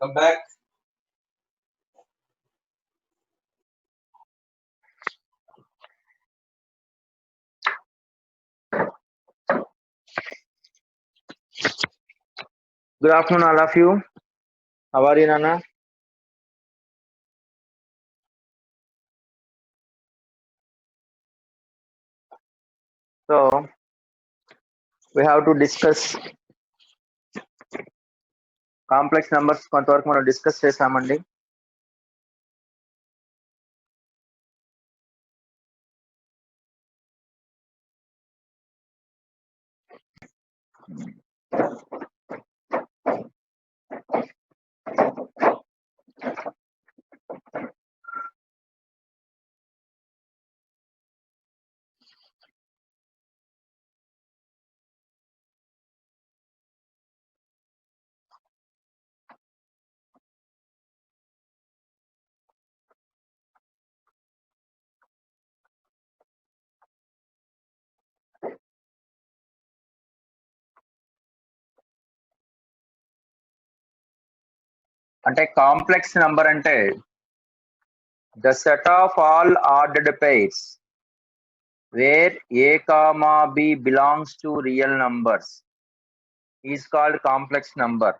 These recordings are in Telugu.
Come back. Good afternoon, all of you. How are you, Nana? So, we have to discuss complex numbers కొంతవరకు మనం డిస్కస్ చేసామండి. అంటే కాంప్లెక్స్ నంబర్ అంటే the set of all ordered pairs where a, b belongs to real numbers is called complex number.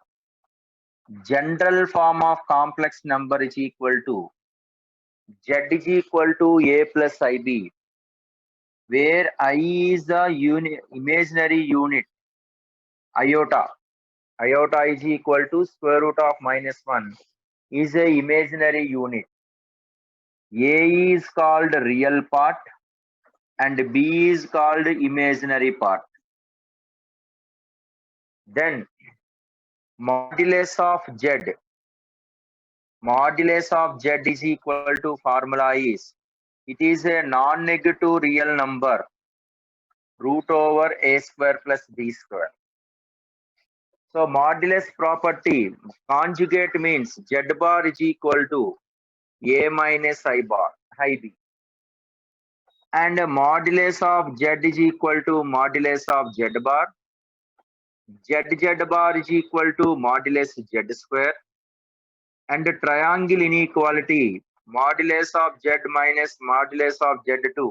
General form of complex number is equal to z is equal to a plus ib, where I is the imaginary unit iota. Iota is equal to square root of -1 is a imaginary unit. A is called real part and B is called imaginary part. Then modulus of z is equal to formula is it is a non-negative real number root over a square plus b square. So modulus property conjugate means z bar is equal to a minus I bar I b, and modulus of z is equal to modulus of z bar. Z bar is equal to modulus z square, and triangle inequality modulus of z minus modulus of z2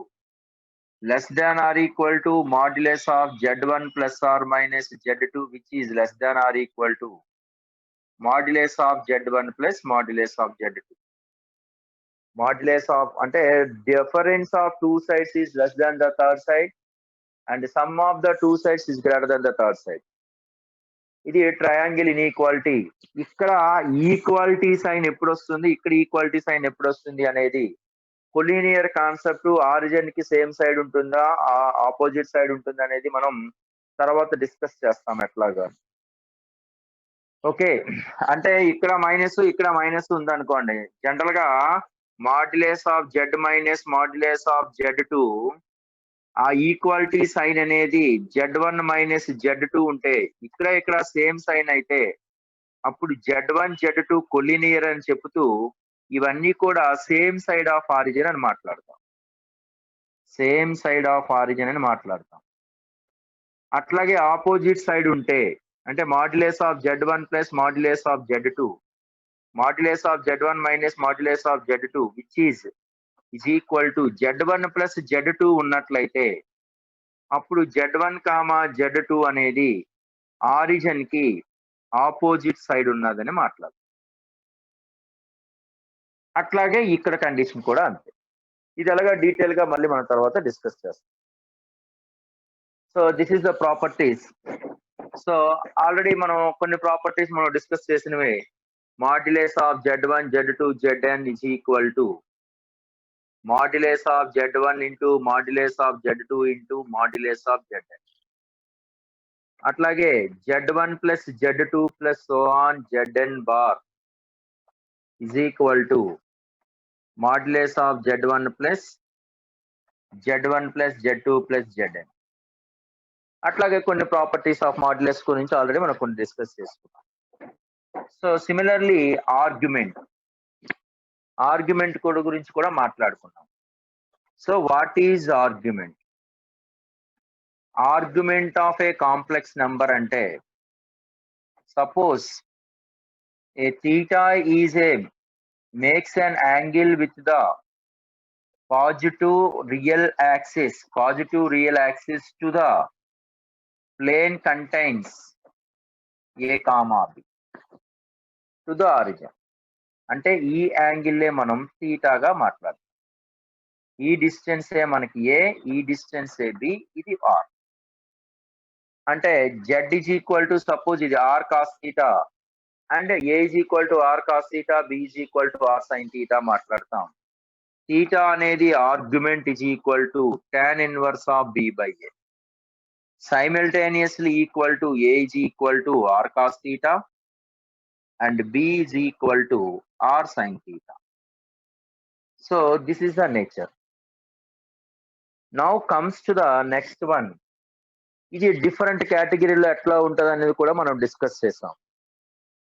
less than or equal to modulus of z1 plus or minus z2, which is less than or equal to modulus of z1 plus modulus of z2. Modulus of ante difference of two sides is less than the third side and sum of the two sides is greater than the third side. ఇది ట్రయాంగిల్ ఇన్ఈక్వాలిటీ. ఇక్కడ ఈక్వాలిటీ సైన్ ఎప్పుడు వస్తుంది, ఇక్కడ ఈక్వాలిటీ సైన్ ఎప్పుడు వస్తుంది అనేది కొలీనియర్ కాన్సెప్ట్. ఆరిజిన్ కి సేమ్ సైడ్ ఉంటుందా, ఆపోజిట్ సైడ్ ఉంటుందా అనేది మనం తర్వాత డిస్కస్ చేస్తాం ఎట్లాగా. ఓకే, అంటే ఇక్కడ మైనస్ ఉందనుకోండి, జనరల్ గా modulus of Z minus modulus of Z two ఆ ఈక్వాలిటీ సైన్ అనేది z1 మైనస్ z2 ఉంటే ఇక్కడ సేమ్ సైన్ అయితే అప్పుడు z1 z2 కొలీనియర్ అని చెబుతూ ఇవన్నీ కూడా సేమ్ సైడ్ ఆఫ్ ఆరిజిన్ అని మాట్లాడతాం. సేమ్ సైడ్ ఆఫ్ ఆరిజిన్ అని మాట్లాడతాం. అట్లాగే ఆపోజిట్ సైడ్ ఉంటే అంటే మాడ్యులేస్ of z1 plus మాడ్యులేస్ of z2 మాడ్యులేస్ of z1 minus modulus of z2 which is equal to z1 plus z2 ఉన్నట్లయితే అప్పుడు z1 కామా z2 అనేది ఆరిజిన్ కి ఆపోజిట్ సైడ్ ఉన్నదని మాట్లాడు. అట్లాగే ఇక్కడ కండిషన్ కూడా అంతే. ఇది ఎలాగా డీటెయిల్ గా మళ్ళీ మనం తర్వాత డిస్కస్ చేస్తాం. So this is the properties. So already మనం కొన్ని ప్రాపర్టీస్ మనం డిస్కస్ చేసినవి. మాడ్యులేస్ of z1 z2 zn is equal to modulus of z1 into modulus of z2 into modulus of zn. అట్లాగే z1 plus z2 plus so on zn bar is equal to modulus of z1 plus z2 plus zn. అట్లాగే కొన్ని ప్రాపర్టీస్ ఆఫ్ మాడ్యులస్ గురించి ఆల్రెడీ మనం కొన్ని డిస్కస్ చేసుకున్నాం. సో సిమిలర్లీ ఆర్గ్యుమెంట్ కోడ్ గురించి కూడా మాట్లాడుకున్నాం. So what is argument? Argument of a complex number అంటే suppose A theta makes an angle with the positive real axis to the plane contains A comma B to the origin. అంటే ఈ యాంగిల్లే మనం థీటాగా మాట్లాడతాం. ఈ డిస్టెన్సే మనకి ఏ, ఈ డిస్టెన్సే బి, ఇది ఆర్. అంటే Z is equal to suppose ఇది R cos theta and A is equal to R cos theta, B is equal to are sine theta మాట్లాడతాం. థీటా అనేది argument is equal to tan inverse of B by A. Simultaneously equal to A is equal to R cos theta and B is equal to R sin theta. So this is the nature. Now comes to the next one. ఇది డిఫరెంట్ కేటగిరీలో ఎట్లా ఉంటుంది అనేది కూడా మనం డిస్కస్ చేసాం.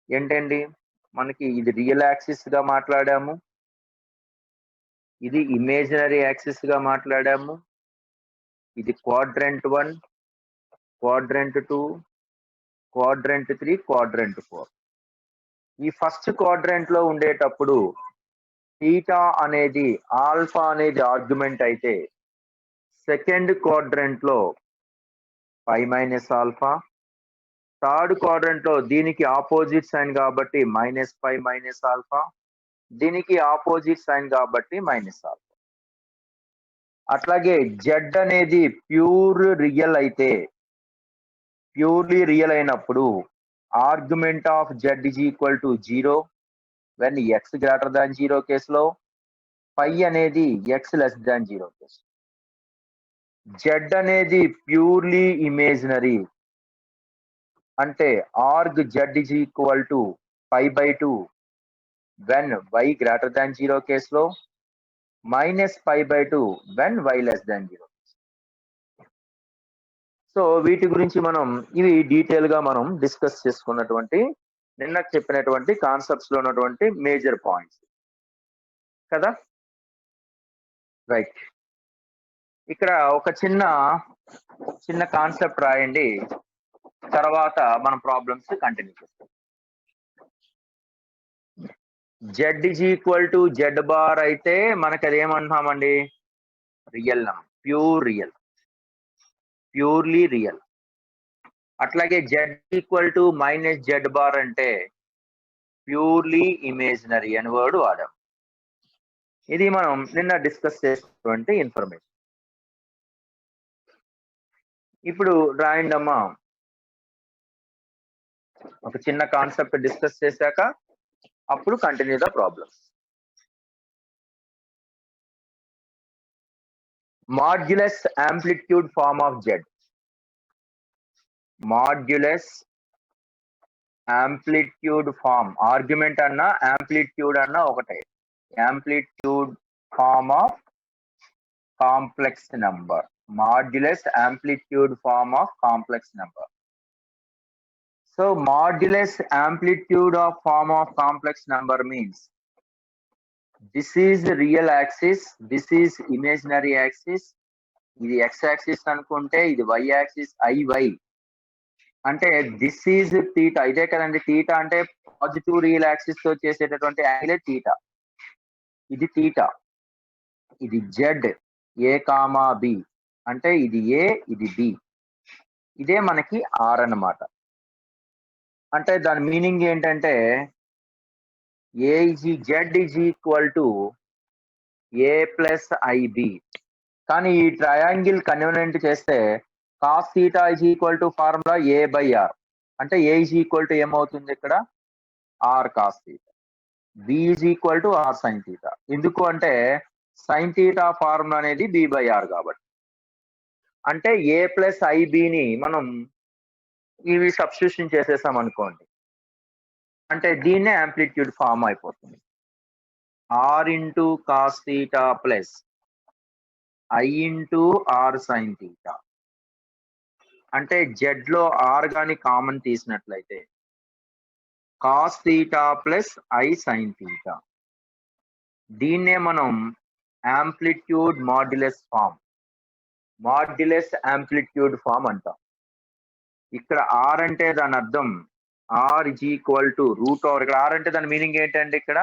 ఏంటండి, మనకి ఇది రియల్ యాక్సిస్ గా మాట్లాడాము, ఇది ఇమేజినరీ యాక్సిస్ గా మాట్లాడాము, ఇది క్వాడ్రంట్ 1, క్వాడ్రంట్ 2, క్వాడ్రంట్ 3, క్వాడ్రంట్ 4. ఈ ఫస్ట్ క్వాడ్రంట్ లో ఉండేటప్పుడు థీటా అనేది ఆల్ఫా అనేది ఆర్గ్యుమెంట్ అయితే, సెకండ్ క్వాడ్రంట్ లో pi minus alpha, third quadrant లో దీనికి ఆపోజిట్ సైన్ కాబట్టి మైనస్ పై మైనస్ ఆల్ఫా, దీనికి ఆపోజిట్ సైన్ కాబట్టి మైనస్ ఆల్ఫా. అట్లాగే జెడ్ అనేది ప్యూర్లీ రియల్ అయినప్పుడు argument of z is equal to 0 when x greater than 0 కేసులో, పై అనేది x less than 0 case. Z అనేది ప్యూర్లీ ఇమేజినరీ అంటే arg z is equal to pi by 2 when y greater than 0 కేసులో, minus pi by 2 when y less than 0. So వీటి గురించి మనం ఇవి డీటెయిల్ గా మనం డిస్కస్ చేసుకున్నటువంటి నిన్న చెప్పినటువంటి కాన్సెప్ట్స్ లో ఉన్నటువంటి మేజర్ పాయింట్స్ కదా. రైట్, ఇక్కడ ఒక చిన్న కాన్సెప్ట్ రాయండి, తర్వాత మనం ప్రాబ్లమ్స్ కంటిన్యూ చేస్తాం. Z is equal to z bar అయితే మనకి అది ఏమంటున్నామండి, రియల్ నెంబర్, ప్యూర్లీ రియల్. అట్లాగే Z equal to minus z bar అంటే ప్యూర్లీ ఇమేజినరీ అని వర్డ్ వాడాం. ఇది మనం నిన్న డిస్కస్ చేసినటువంటి ఇన్ఫర్మేషన్. ఇప్పుడు రాయండి అమ్మా, ఒక చిన్న కాన్సెప్ట్ డిస్కస్ చేశాక అప్పుడు continue the problems. Modulus amplitude form of z. Modulus amplitude form, argument అన్నా యాంప్లిట్యూడ్ అన్నా ఒకటే. Amplitude form of complex number, modulus amplitude form of complex number. So modulus amplitude of form of complex number means this is real axis, this is imaginary axis, ఇది ఎక్స్ యాక్సిస్ అనుకుంటే ఇది వై యాక్సిస్, ఐవై అంటే దిస్ ఈజ్ థీటా. ఇదే కదండి థీటా అంటే, పాజిటివ్ రియల్ యాక్సిస్ తో చేసేటటువంటి యాంగిలే థీటా. ఇది థీటా, ఇది జెడ్ ఏ కామా బి అంటే ఇది ఏ, ఇది బి, ఇదే మనకి ఆర్ అన్నమాట. అంటే దాని మీనింగ్ ఏంటంటే z is equal to a plus i b. కానీ ఈ ట్రయాంగిల్ కన్వీనియంట్ చేస్తే cos theta is equal to formula a by r అంటే ఏ ఈజ్ ఈక్వల్ టు ఏమవుతుంది ఇక్కడ, r cos theta, B is equal to are sine theta. ఎందుకు అంటే సైన్ థీటా ఫార్ములా అనేది బి బై ఆర్ కాబట్టి. అంటే ఏ ప్లస్ ఐబిని మనం ఇవి సబ్స్టిట్యూషన్ చేసేసాం అనుకోండి, అంటే దీన్నే యాంప్లిట్యూడ్ ఫార్మ్ అయిపోతుంది. R into cos theta plus I into R sine theta. అంటే జెడ్ లో ఆర్ గాని కామన్ తీసినట్లయితే cos theta plus I sine theta. దీన్నే మనం amplitude modulus form, modulus amplitude form అంటాం. ఇక్కడ ఆర్ అంటే దాని అర్థం r is equal to root over, ఇక్కడ r అంటే దాని మీనింగ్ ఏంటంటే ఇక్కడ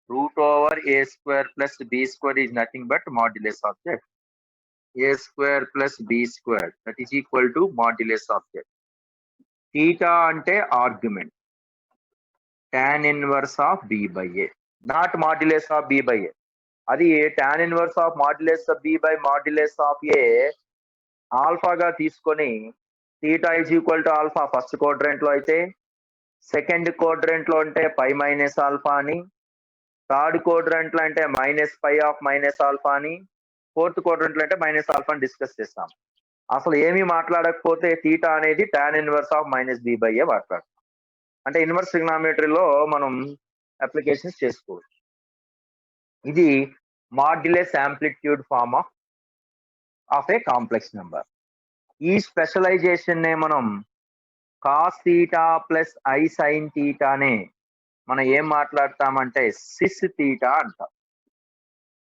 root over a square plus b square is nothing but modulus of z. A square plus b square, that is equal to modulus of z. Theta ante argument, tan inverse of b by a, not modulus of b by a. అది tan inverse of modulus of b by modulus of a alpha గా తీసుకొని theta is equal to alpha first quadrant లో అయితే, సెకండ్ క్వాడ్రంట్ లో అంటే పై మైనస్ ఆల్ఫా అని, థర్డ్ క్వాడ్రంట్ లో అంటే minus pi of minus alpha అని, ఫోర్త్ క్వాడ్రంట్ లో అంటే మైనస్ ఆల్ఫా అని డిస్కస్ చేస్తాం. అసలు ఏమీ మాట్లాడకపోతే థీటా అనేది tan inverse of minus B by A మాట్లాడతాం. అంటే ఇన్వర్స్ ట్రిగ్నామెట్రీలో మనం అప్లికేషన్స్ చేసుకోవచ్చు. ఇది modulus amplitude form of a complex number. ఈ స్పెషలైజేషన్ నే మనం cos theta plus I sine థీటానే మనం ఏం మాట్లాడతామంటే సిస్ థీటా అంటాం.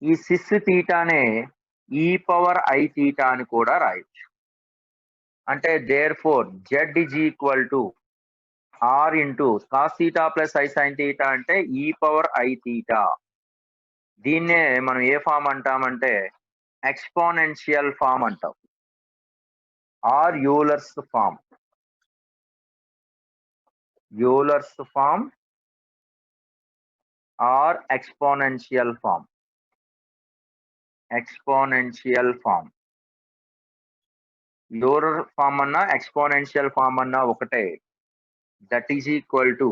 ఈ సిస్ థీటానే ఈ పవర్ ఐ థీటా అని కూడా రాయొచ్చు. అంటే therefore z is equal to r into cos theta plus I sine theta అంటే ఈ పవర్ ఐ థీటా. దీన్నే మనం ఏ ఫామ్ అంటామంటే ఎక్స్పోనెన్షియల్ ఫామ్ అంటాం, or Euler's form. Euler's form or exponential form. Exponential form, Euler form అన్నా ఎక్స్పోనెన్షియల్ ఫామ్ అన్నా ఒకటే. That is equal to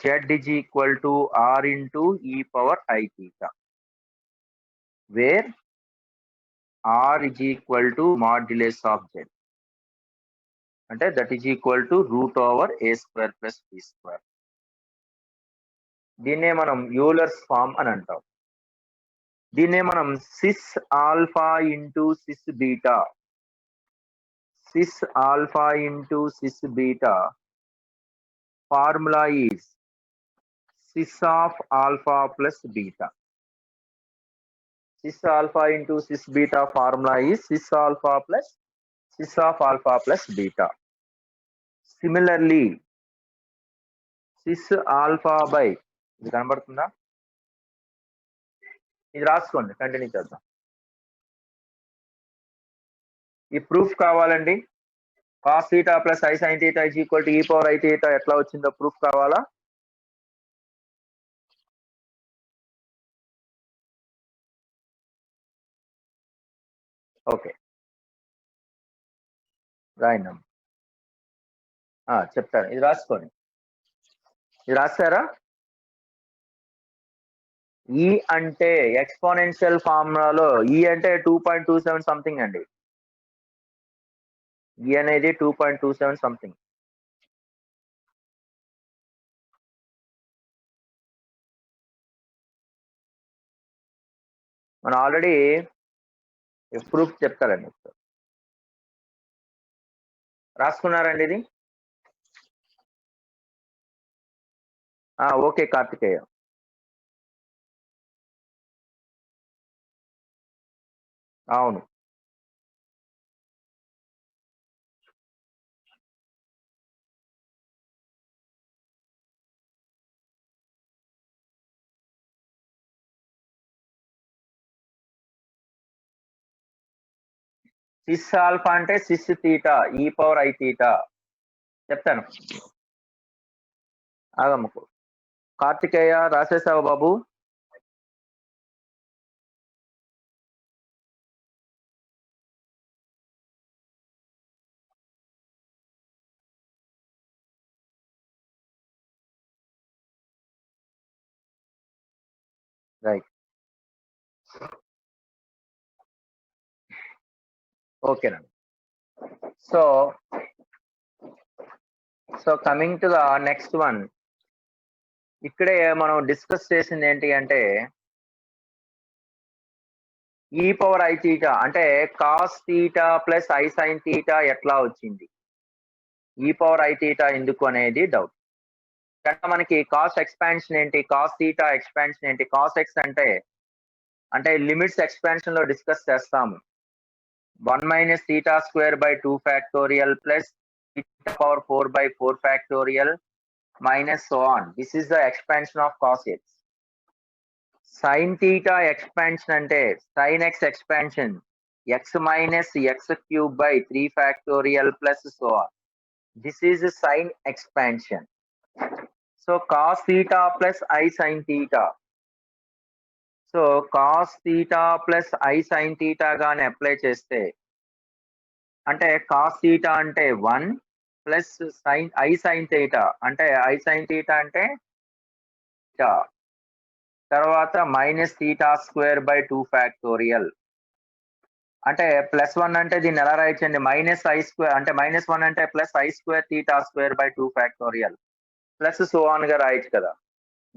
z is equal to r into e power I theta, where r is equal to modulus of z, అంటే that is equal to root over a square plus b square. దీన్నే మనం యూలర్స్ ఫామ్ అని అంటాం. దీన్నే మనం sys alpha into cis beta, sys alpha into cis beta formula is sis of alpha plus beta. Sis alpha into sis beta formula is sis alpha plus sis of alpha plus beta. Similarly, sis alpha by, ఇది కనబడుతుందా? ఇది రాసుకోండి, కంటిన్యూ చేద్దాం. ఈ ప్రూఫ్ కావాలండి. Cos theta plus I sine theta is equal to ఈ పవర్ ఐ థీటా ఎట్లా వచ్చిందో ప్రూఫ్ కావాలా? ఓకే, రాయండి. చెప్తాను, ఇది రాసుకోండి. ఇది రాస్తారా? ఈ అంటే ఎక్స్పోనెన్షియల్ ఫార్ములాలో ఈ అంటే 2.27 సంథింగ్ అండి. ఈ అనేది 2.27 సంథింగ్. మనం ఆల్రెడీ ప్రూఫ్ చెప్తారండి. రాసుకున్నారండి ఇది? ఓకే కార్తికేయ. అవును, సిస్ ఆల్ఫా అంటే సిస్ థీటా ఈ పవర్ ఐ థీటా. చెప్తాను, ఆగమ్మకు. కార్తికేయ రాసేసావు బాబు? రైట్, ఓకేనండి. So coming to the next one. ఇక్కడే మనం డిస్కస్ చేసింది ఏంటి అంటే ఈ పవర్ ఐ థీటా అంటే cos theta plus I sine theta ఎట్లా వచ్చింది, ఈ పవర్ ఐ థీటా ఎందుకు అనేది డౌట్. కనుక మనకి కాస్ ఎక్స్పాన్షన్ ఏంటి, కాస్ థీటా ఎక్స్పాన్షన్ ఏంటి? కాస్ ఎక్స్ అంటే లిమిట్స్ ఎక్స్పాన్షన్ లో డిస్కస్ చేస్తాము. 1 - θ² / 2 factorial plus theta power 4 by 4 factorial minus so on. This is the expansion of cos x. Sin theta expansion ante sin x expansion x minus x cube by 3 factorial plus so on. This is a sin expansion. So cos theta plus I sin theta. So cos theta plus I sin theta గాని అప్లై చేస్తే అంటే cos theta అంటే 1 plus sin I sin theta అంటే I sin theta అంటే theta. తర్వాత minus theta square by 2 factorial అంటే ప్లస్ 1 అంటే దీన్ని ఎలా రాయొచ్చండి మైనస్ I స్క్వేర్ అంటే మైనస్ 1 అంటే plus I square theta square by 2 factorial plus so on గా రాయొచ్చు కదా.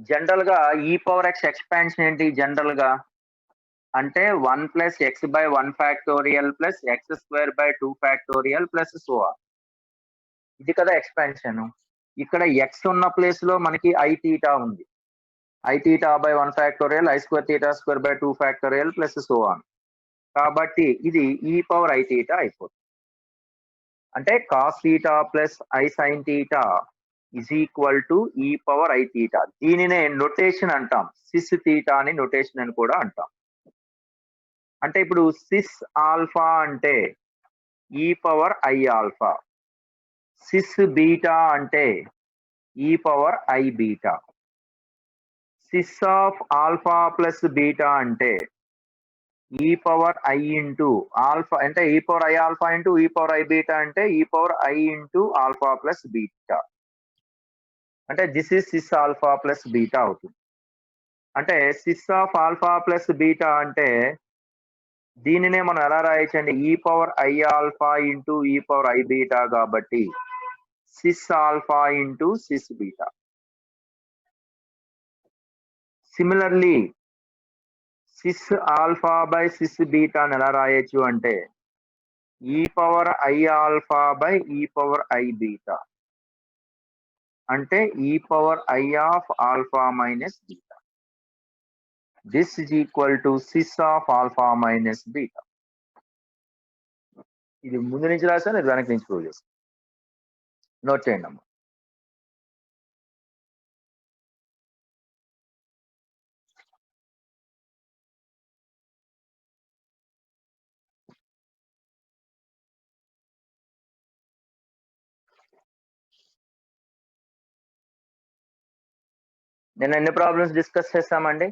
జనరల్ గా ఈ పవర్ ఎక్స్ ఎక్స్పాన్షన్ ఏంటి జనరల్ గా అంటే 1 plus X by 1 factorial plus X square by 2 factorial plus so on. ఇది కదా ఎక్స్పాన్షన్. ఇక్కడ ఎక్స్ ఉన్న ప్లేస్ లో మనకి ఐ థీటా ఉంది. I theta by 1 factorial I square theta square by 2 factorial plus so on. కాబట్టి ఇది ఈ పవర్ ఐ థీటా అయిపోతుంది. అంటే cos theta plus I sine theta is equal to ఈ పవర్ ఐ థీటా. దీనినే నొటేషన్ అంటాం. సిస్ థీటా అని నొటేషన్ అని కూడా అంటాం. అంటే ఇప్పుడు సిస్ ఆల్ఫా అంటే e power I alpha, cis beta అంటే e power I beta, sys of alpha plus beta అంటే e power I into alpha అంటే e power I alpha into e power I beta అంటే e power I into alpha plus beta. అంటే this is cis alpha plus beta అవుతుంది. అంటే cis of alpha plus beta అంటే దీనినే మనం ఎలా రాయొచ్చండి e power I alpha into e power I beta కాబట్టి cis alpha into cis beta. Similarly cis alpha by cis beta ఎలా రాయొచ్చు అంటే e power I alpha by ఈ పవర్ ఐ బీటా అంటే e power I of alpha minus beta. This is equal to cis of alpha minus beta. ఇది ముందు నుంచి రాశాను, ఇది వెనక్కి నుంచి ప్రూవ్ చేస్తాను. నోట్ చేయండి అమ్మా. నేను ఎన్ని ప్రాబ్లమ్స్ డిస్కస్ చేస్తామండి?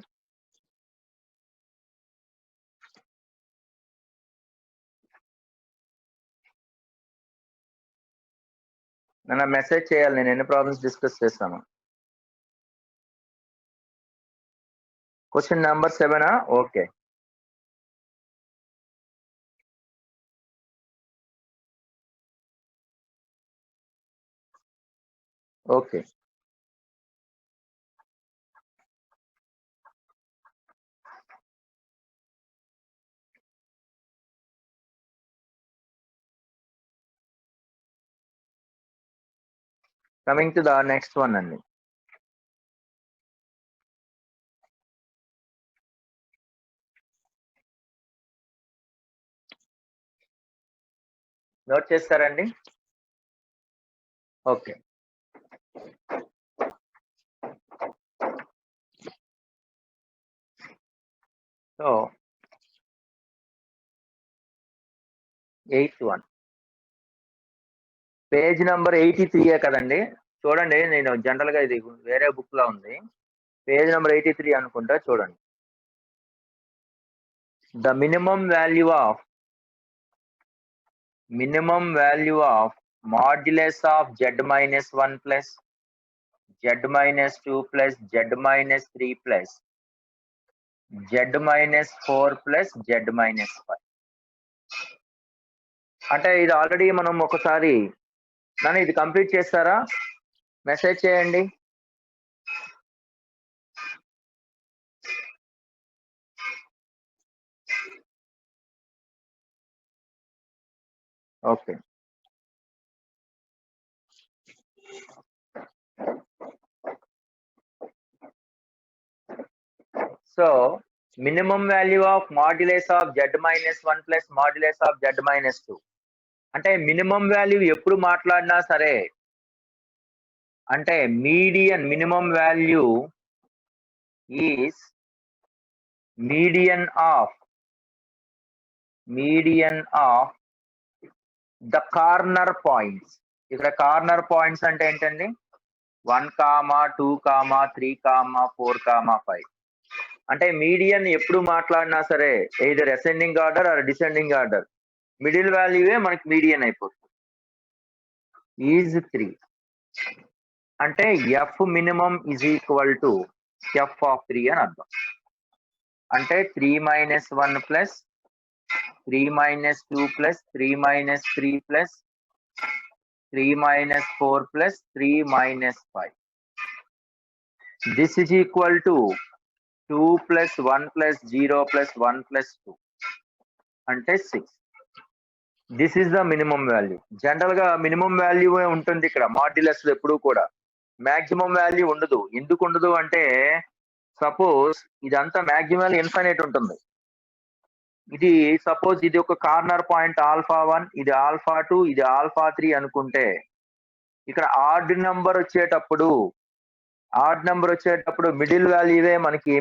నన్ను మెసేజ్ చేయాలి, నేను ఎన్ని ప్రాబ్లమ్స్ డిస్కస్ చేస్తాను. Question number 7. Okay, okay. Coming to the next one అండి. నోట్ చేస్తారండి? Okay. So 8th one page number 83 కదండి. చూడండి, నేను జనరల్ గా ఇది వేరే బుక్ లో ఉంది. పేజ్ నెంబర్ 83 అనుకుంటా, చూడండి. The minimum value of modulus of z minus 1 plus z minus 2 plus z minus 3 plus z minus 4 plus z minus 5. అంటే ఇది ఆల్రెడీ మనం ఒకసారి నన్ను ఇది కంప్లీట్ చేస్తారా? మెసేజ్ చేయండి. Okay. So minimum value of modulus of z minus 1 plus modulus of z minus 2. అంటే మినిమం వాల్యూ ఎప్పుడు మాట్లాడినా సరే అంటే minimum value is median of the corner points. ఇక్కడ కార్నర్ పాయింట్స్ అంటే ఏంటండి? 1, 2, 3, 4, 5. అంటే మీడియన్ ఎప్పుడు మాట్లాడినా సరే either ascending order or descending order middle వాల్యూవే మనకి మీడియన్ అయిపోతుంది. ఈజ్ 3 అంటే F minimum is equal to F of 3 అని అర్థం. అంటే 3 - 1 plus 3 - 2 plus 3 - 3 plus 3 - 4 plus 3 - 5. This is equal to 2 plus 1 plus 0 plus 1 plus 2 అంటే 6. This is the minimum value. General గా మినిమం వాల్యూ ఉంటుంది ఇక్కడ మాడ్యులస్ ఎప్పుడు కూడా. మాక్సిమం వాల్యూ ఉండదు. ఎందుకు ఉండదు అంటే సపోజ్ ఇదంతా మాక్సిమం ఇన్ఫైనైట్ ఉంటుంది. ఇది సపోజ్ ఇది ఒక కార్నర్ పాయింట్ α1, ఇది α2, ఇది α3 అనుకుంటే ఇక్కడ ఆడ్ నెంబర్ వచ్చేటప్పుడు మిడిల్ వాల్యూవే మనకి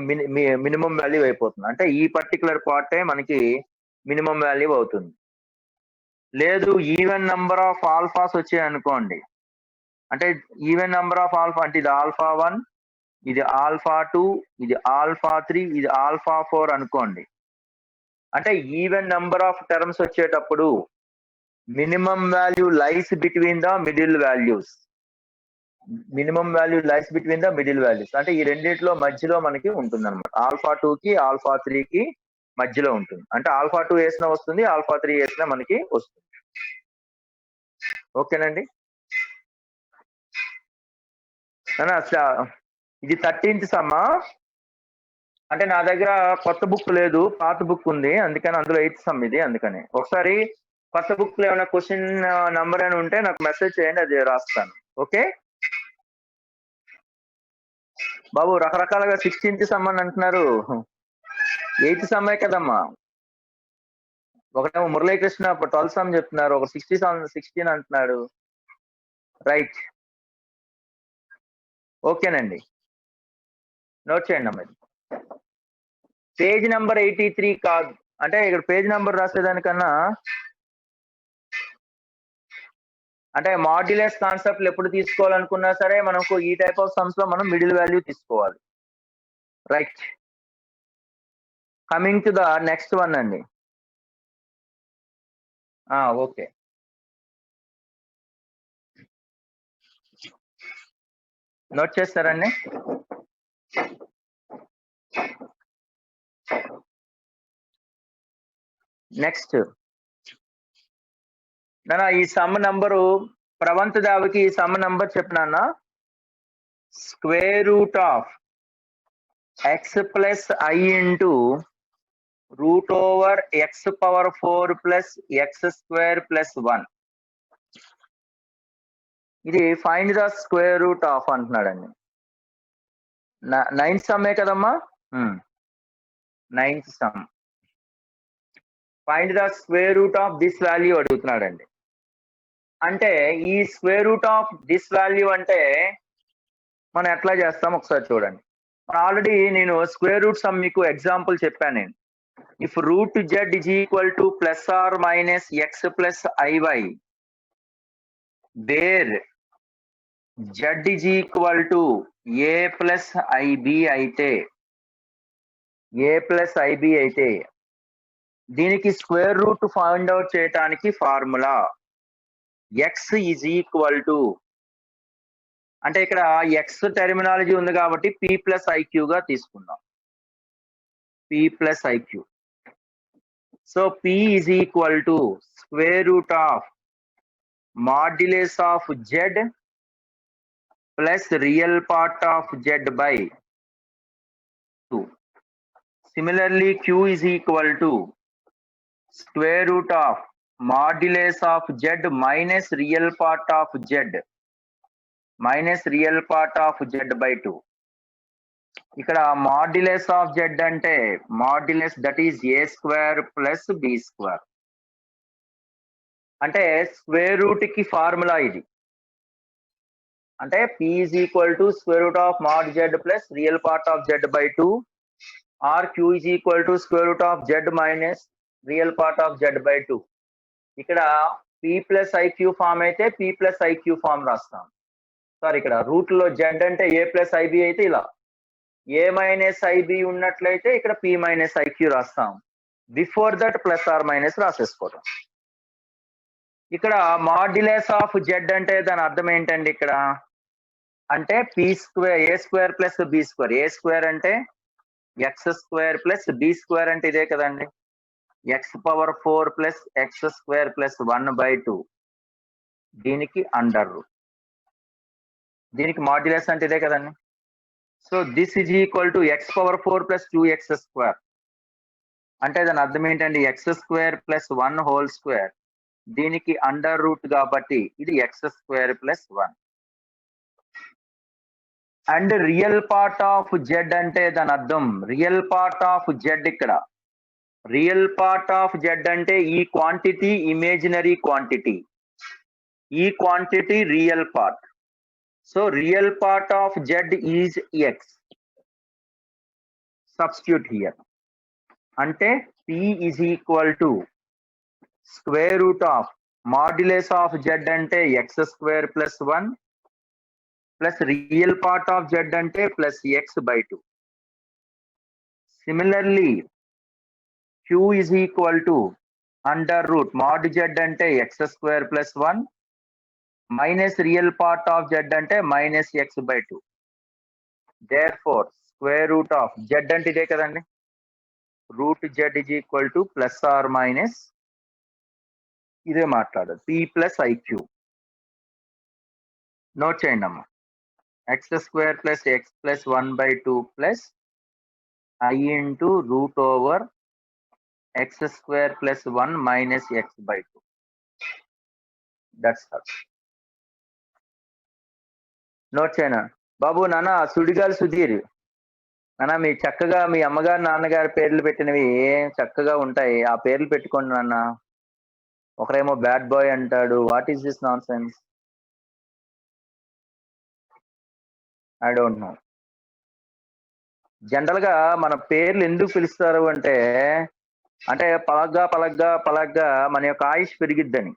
మినిమం వాల్యూ అయిపోతుంది. అంటే ఈ పర్టికులర్ పార్టే మనకి మినిమం వాల్యూ అవుతుంది. లేదు ఈవెన్ నంబర్ ఆఫ్ ఆల్ఫాస్ వచ్చాయి అనుకోండి, అంటే ఈవెన్ నంబర్ ఆఫ్ ఆల్ఫా అంటే ఇది α1, ఇది α2, ఇది α3, ఇది α4 అనుకోండి. అంటే ఈవెన్ నంబర్ ఆఫ్ టర్మ్స్ వచ్చేటప్పుడు minimum value lies between the middle values. అంటే ఈ రెండిట్లో మధ్యలో మనకి ఉంటుంది అనమాట. α2 కి α3 కి మధ్యలో ఉంటుంది. అంటే α2 వేసినా వస్తుంది, α3 వేసినా మనకి వస్తుంది. ఓకేనండి. ఇది 13th సమ్. అంటే నా దగ్గర కొత్త బుక్ లేదు, పాత బుక్ ఉంది, అందుకని అందులో 8th సమ్ ఇది. అందుకని ఒకసారి కొత్త బుక్ లో ఏమైనా క్వశ్చన్ నంబర్ అని ఉంటే నాకు మెసేజ్ చేయండి, అది రాస్తాను. ఓకే బాబు, రకరకాలుగా 16th సమ్ అని అంటున్నారు. 8th సమ్మే కదమ్మా. ఒకటేమో మురళీకృష్ణ 12th సమ్ చెప్తున్నారు, ఒక 16 అంటున్నాడు. రైట్, ఓకేనండి, నోట్ చేయండి అమ్మాయి. పేజ్ నెంబర్ 83 కాదు, అంటే ఇక్కడ పేజ్ నెంబర్ రాసేదానికన్నా అంటే మాడ్యులస్ కాన్సెప్ట్లు ఎప్పుడు తీసుకోవాలనుకున్నా సరే మనకు ఈ టైప్ ఆఫ్ సమ్స్ లో మనం మిడిల్ వాల్యూ తీసుకోవాలి. Right, coming to the next one అండి. ఓకే, నోట్ చేస్తారండి. నెక్స్ట్ నానా ఈ సమ్ నంబరు ప్రవంత్ దావికి ఈ సమ్ నంబర్ చెప్పినా, square root of x plus I into root over x power 4 plus x square plus 1. ఇది find the square root of అంటున్నాడండి. 9th సమ్మే కదమ్మా. 9th sum. Find the square root of this value అడుగుతున్నాడండి. అంటే ఈ square root of this value అంటే మనం ఎట్లా చేస్తాం ఒకసారి చూడండి. ఆల్రెడీ నేను స్క్వేర్ రూట్ సమ్ మీకు ఎగ్జాంపుల్ చెప్పాను నేను. If root z is equal to plus or minus x plus iy, where z is equal to a plus ib అయితే దీనికి స్క్వేర్ రూట్ ఫైండ్ అవుట్ చేయడానికి formula x is equal to, అంటే ఇక్కడ x టెర్మినాలజీ ఉంది కాబట్టి p plus iq గా తీసుకుందాం. p plus iq. So p is equal to square root of modulus of z plus real part of z by 2. Similarly, q is equal to square root of modulus of z minus real part of z by 2. ఇక్కడ మాడ్యులస్ ఆఫ్ z అంటే modulus that is a square plus b square. అంటే స్క్వేర్ రూట్ కి ఫార్ములా ఇది. అంటే p is equal to square root of mod z plus real part of z by 2 or q is equal to square root of z minus real part of z by 2. ఇక్కడ p plus iq ఫామ్ అయితే p plus iq ఫామ్ రాస్తాం. సారీ, ఇక్కడ రూట్ లో z అంటే a plus ib అయితే ఇలా, a minus ib ఉన్నట్లయితే ఇక్కడ p minus iq రాస్తాం. Before that plus or minus రాసేసుకోవడం. ఇక్కడ మాడ్యులస్ ఆఫ్ z అంటే దాని అర్థం ఏంటండి? ఇక్కడ అంటే p square a square plus b square. a square అంటే x square plus b square అంటే ఇదే కదండి, x power 4 plus x square plus 1/2. దీనికి అండర్ రూట్, దీనికి మాడ్యులస్ అంటే ఇదే కదండి. So this is equal to x power 4 plus 2x square. అంటే దాని అర్థం ఏంటండి? x square plus 1 whole square, దీనికి అండర్ రూట్ కాబట్టి ఇది x square plus 1. And real part of z అంటే దాని అర్థం రియల్ పార్ట్ ఆఫ్ z. ఇక్కడ రియల్ పార్ట్ ఆఫ్ z అంటే ఈ క్వాంటిటీ ఇమేజినరీ క్వాంటిటీ, ఈ quantity real part. So real part of z is x. Substitute here. అంటే p is equal to square root of modulus of z అంటే x square plus 1 plus real part of z అంటే plus x/2. Similarly q is equal to under root mod z అంటే x square plus 1 minus real part of z అంటే minus x/2. Therefore square root of z అంటే ఇదే కదండి, root z is equal to plus or minus ఇదే మాట్లాడదు p ప్లస్ iq. నోట్ చేయండి అమ్మా. x square plus x plus 1/2 plus i into root over x square plus 1 minus x/2. That's all. Note చేయనా బాబు? నాన్న సుడిగాలి సుధీర్, నాన్న మీ చక్కగా మీ అమ్మగారు నాన్నగారి పేర్లు పెట్టినవి చక్కగా ఉంటాయి, ఆ పేర్లు పెట్టుకోండి నాన్న. ఒకరేమో బ్యాడ్ బాయ్ అంటాడు. What is this non sense? I don't know. General గా మన పేర్లు ఎందుకు పిలుస్తారు అంటే పలగ్గా పలగ్గా పలగ్గా మన యొక్క ఆయుష్ పెరిగిద్దని.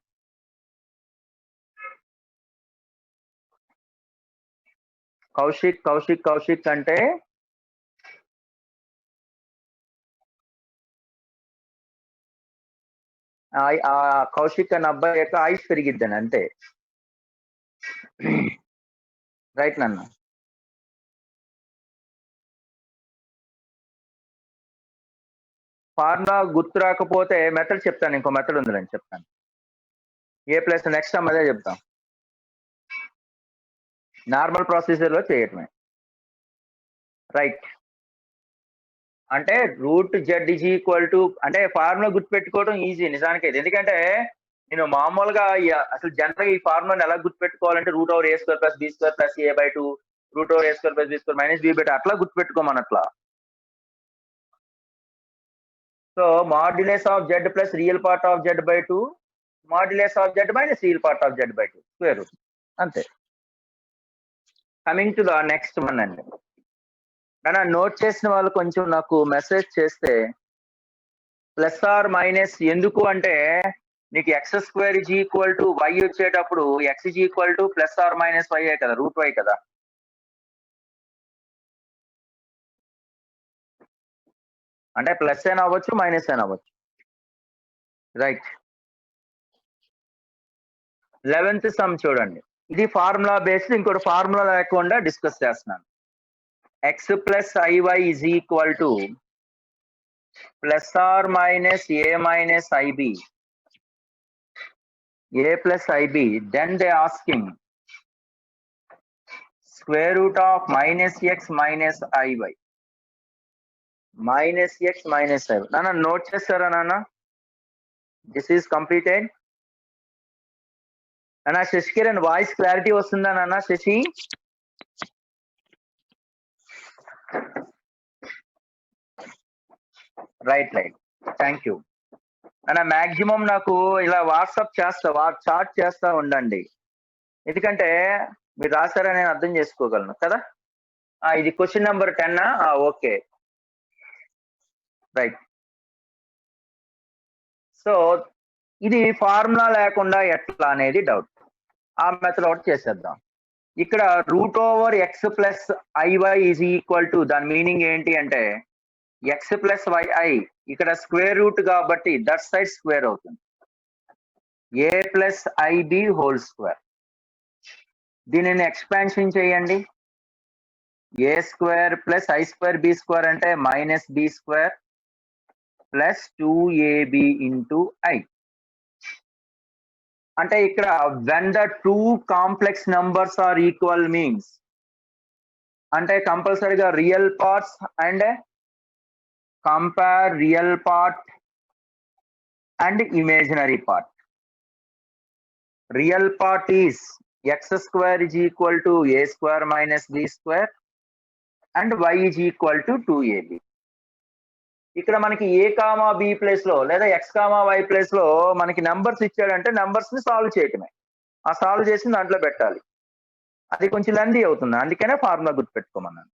కౌశిక్ కౌశిక్ కౌశిక్ అంటే ఆ కౌశిక్ అనే అబ్బాయి యొక్క ఆయుష్ పెరిగిద్దని అంతే. రైట్ నాన్న. ఫార్ములా గుర్తు రాకపోతే మెథడ్ చెప్తాను, ఇంకో మెథడ్ ఉందని చెప్తాను. ఏ ప్లస్ నెక్స్ట్ టైం అదే చెప్తాం. నార్మల్ ప్రొసీజర్ లో చేయటమే. రైట్. అంటే root z is equal to అంటే ఫార్ములా గుర్తుపెట్టుకోవడం ఈజీ నిజానికి. ఎందుకంటే నేను మామూలుగా అసలు జనరల్ ఈ ఫార్ములాని ఎలా గుర్తుపెట్టుకోవాలంటే root over a square plus b square plus a/2 root over a square plus b square minus b/2 అట్లా గుర్తుపెట్టుకోమని అట్లా. So modulus of z plus real part of z/2 modulus of z minus real part of z/2 square root అంతే. Coming to the next one అండి. కానీ నోట్ చేసిన వాళ్ళు కొంచెం నాకు మెసేజ్ చేస్తే ప్లస్ ఆర్ మైనస్ ఎందుకు అంటే నీకు X square is equal to Y వచ్చేటప్పుడు X is equal to plus or minus Y కదా, రూట్ వై కదా. అంటే ప్లస్ అయినా అవ్వచ్చు మైనస్ అయినా అవ్వచ్చు. రైట్. 11th సమ్ చూడండి. ఇది ఫార్ములా బేస్డ్, ఇంకోటి ఫార్ములా లేకుండా డిస్కస్ చేస్తున్నాను. X plus i y is equal to plus or minus a minus i b, a plus ib, then they asking square root of minus x minus iy, minus x minus iy. Nana note chestara nana, this is completed. Nana Shashkiran voice clarity vastunda nana? Shashi right, thank you. అన్న మాక్సిమం నాకు ఇలా వాట్సాప్ చాట్ చేస్తా ఉండండి, ఎందుకంటే మీరు రాస్తారని నేను అర్థం చేసుకోగలను కదా. ఇది question number 10. Okay, right. So ఇది ఫార్ములా లేకుండా ఎట్లా అనేది డౌట్. ఆ మెథడ్ ఒకటి చేసేద్దాం. ఇక్కడ √x+iy ఈజ్ ఈక్వల్ టు, దాని మీనింగ్ ఏంటి అంటే x+yi, ఇక్కడ స్క్వేర్ రూట్ కాబట్టి దట్ సైడ్ స్క్వేర్ అవుతుంది, a+ib². దీనిని ఎక్స్పాన్షన్ చేయండి, a²+i²b² అంటే -b² +2ab × i. అంటే ఇక్కడ when the two complex numbers are equal means అంటే కంపల్సరీగా real parts and compare real part and imaginary part. Real part is x² is equal to a² - b² and y is equal to 2ab. ఇక్కడ మనకి a, b ప్లేస్ లో లేదా x, y ప్లేస్ లో మనకి నంబర్స్ ఇచ్చాడంటే నంబర్స్ ని సాల్వ్ చేయటమే. ఆ సాల్వ్ చేసి దాంట్లో పెట్టాలి. అది కొంచెం లెందీ అవుతుంది, అందుకనే ఫార్ములా గుర్తుపెట్టుకోమన్నాను.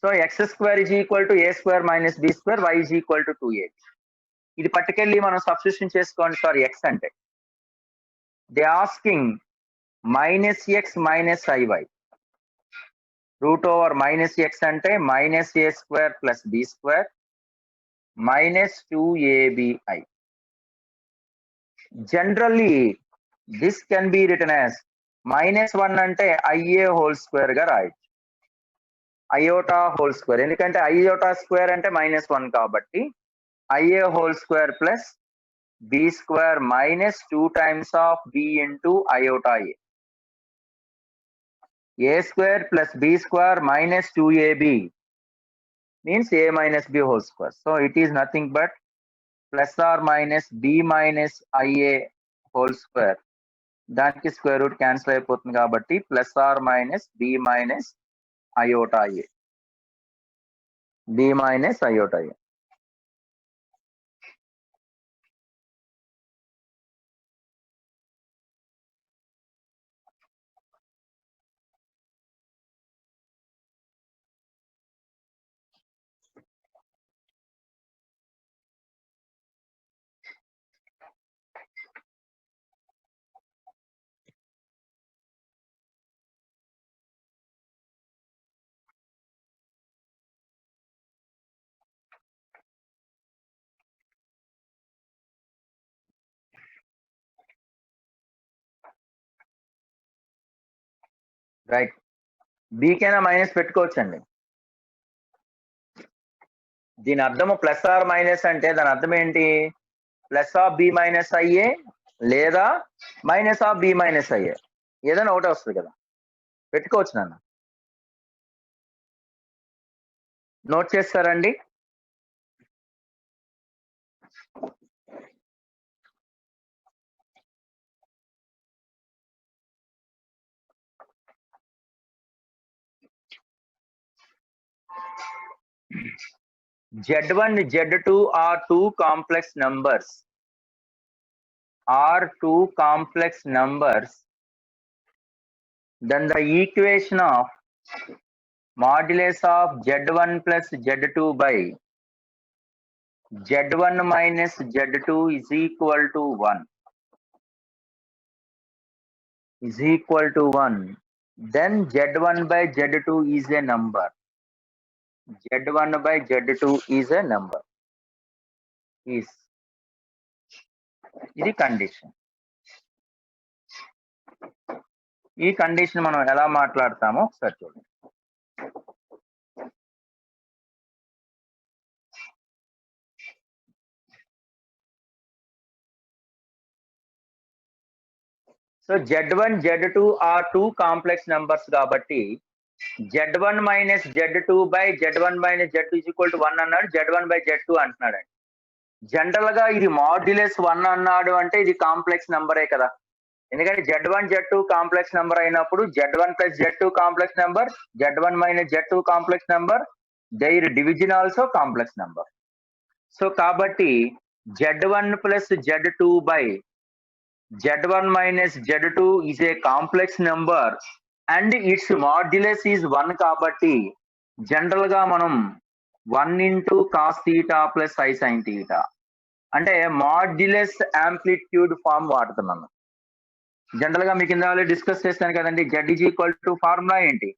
So x² is equal to a² - b², y is equal to 2ab. ఇది పట్టుకెళ్ళి మనం సబ్స్టిట్యూషన్ చేసుకోండి. సారీ, x అంటే they asking -x - iy. √-x అంటే -a² + b² -2abi. Generally this can be written as -1 అంటే ia² గా రాయొచ్చు, iota² ఎందుకంటే iota² అంటే -1 కాబట్టి ia² + b² -2 times of b into iota a. a² + b² -2ab means a - b². So it is nothing but +or - b - ia². దానికి స్క్వేర్ రూట్ క్యాన్సిల్ అయిపోతుంది కాబట్టి +or - b - iota a. b - iota a. Right, b కైనా మైనస్ పెట్టుకోవచ్చండి. దీని అర్థము +or- అంటే దాని అర్థం ఏంటి? +b - ia లేదా -b - ia, ఏదైనా ఒకటే వస్తుంది కదా, పెట్టుకోవచ్చు. నాన్న నోట్ చేస్తారండి? Z1, Z2 are two complex numbers. Then the equation of modulus of Z1 plus Z2 by Z1 minus Z2 is equal to 1. Then Z1 by Z2 is a number. Z1 by Z2 is a number. ఇది కండిషన్. ఈ కండిషన్ మనం ఎలా మాట్లాడతామో ఒకసారి చూడండి. So Z1, Z2 are two complex numbers కాబట్టి Z1 minus Z2 by Z1 minus Z2 is equal to 1 అన్నాడు, Z1 by Z2 అంటున్నాడు. జనరల్ గా ఇది మాడ్యులస్ 1 అన్నాడు అంటే ఇది కాంప్లెక్స్ నంబరే కదా, ఎందుకంటే Z1, Z2 కాంప్లెక్స్ నెంబర్ అయినప్పుడు Z1 plus Z2 complex number, Z1 minus Z2 complex number, their division also complex number. So కాబట్టి Z1 plus Z2 by Z1 minus Z2 is a complex number and its modulus is 1 కాబట్టి జనరల్ గా మనం 1 into cos theta plus I sin theta అంటే మాడ్యులస్ యాంప్లిట్యూడ్ ఫార్మ్ వాడుతున్నాను. జనరల్ గా మీకు ఇందాక డిస్కస్ చేస్తాను కదండి, Z is equal to formula ఏంటి,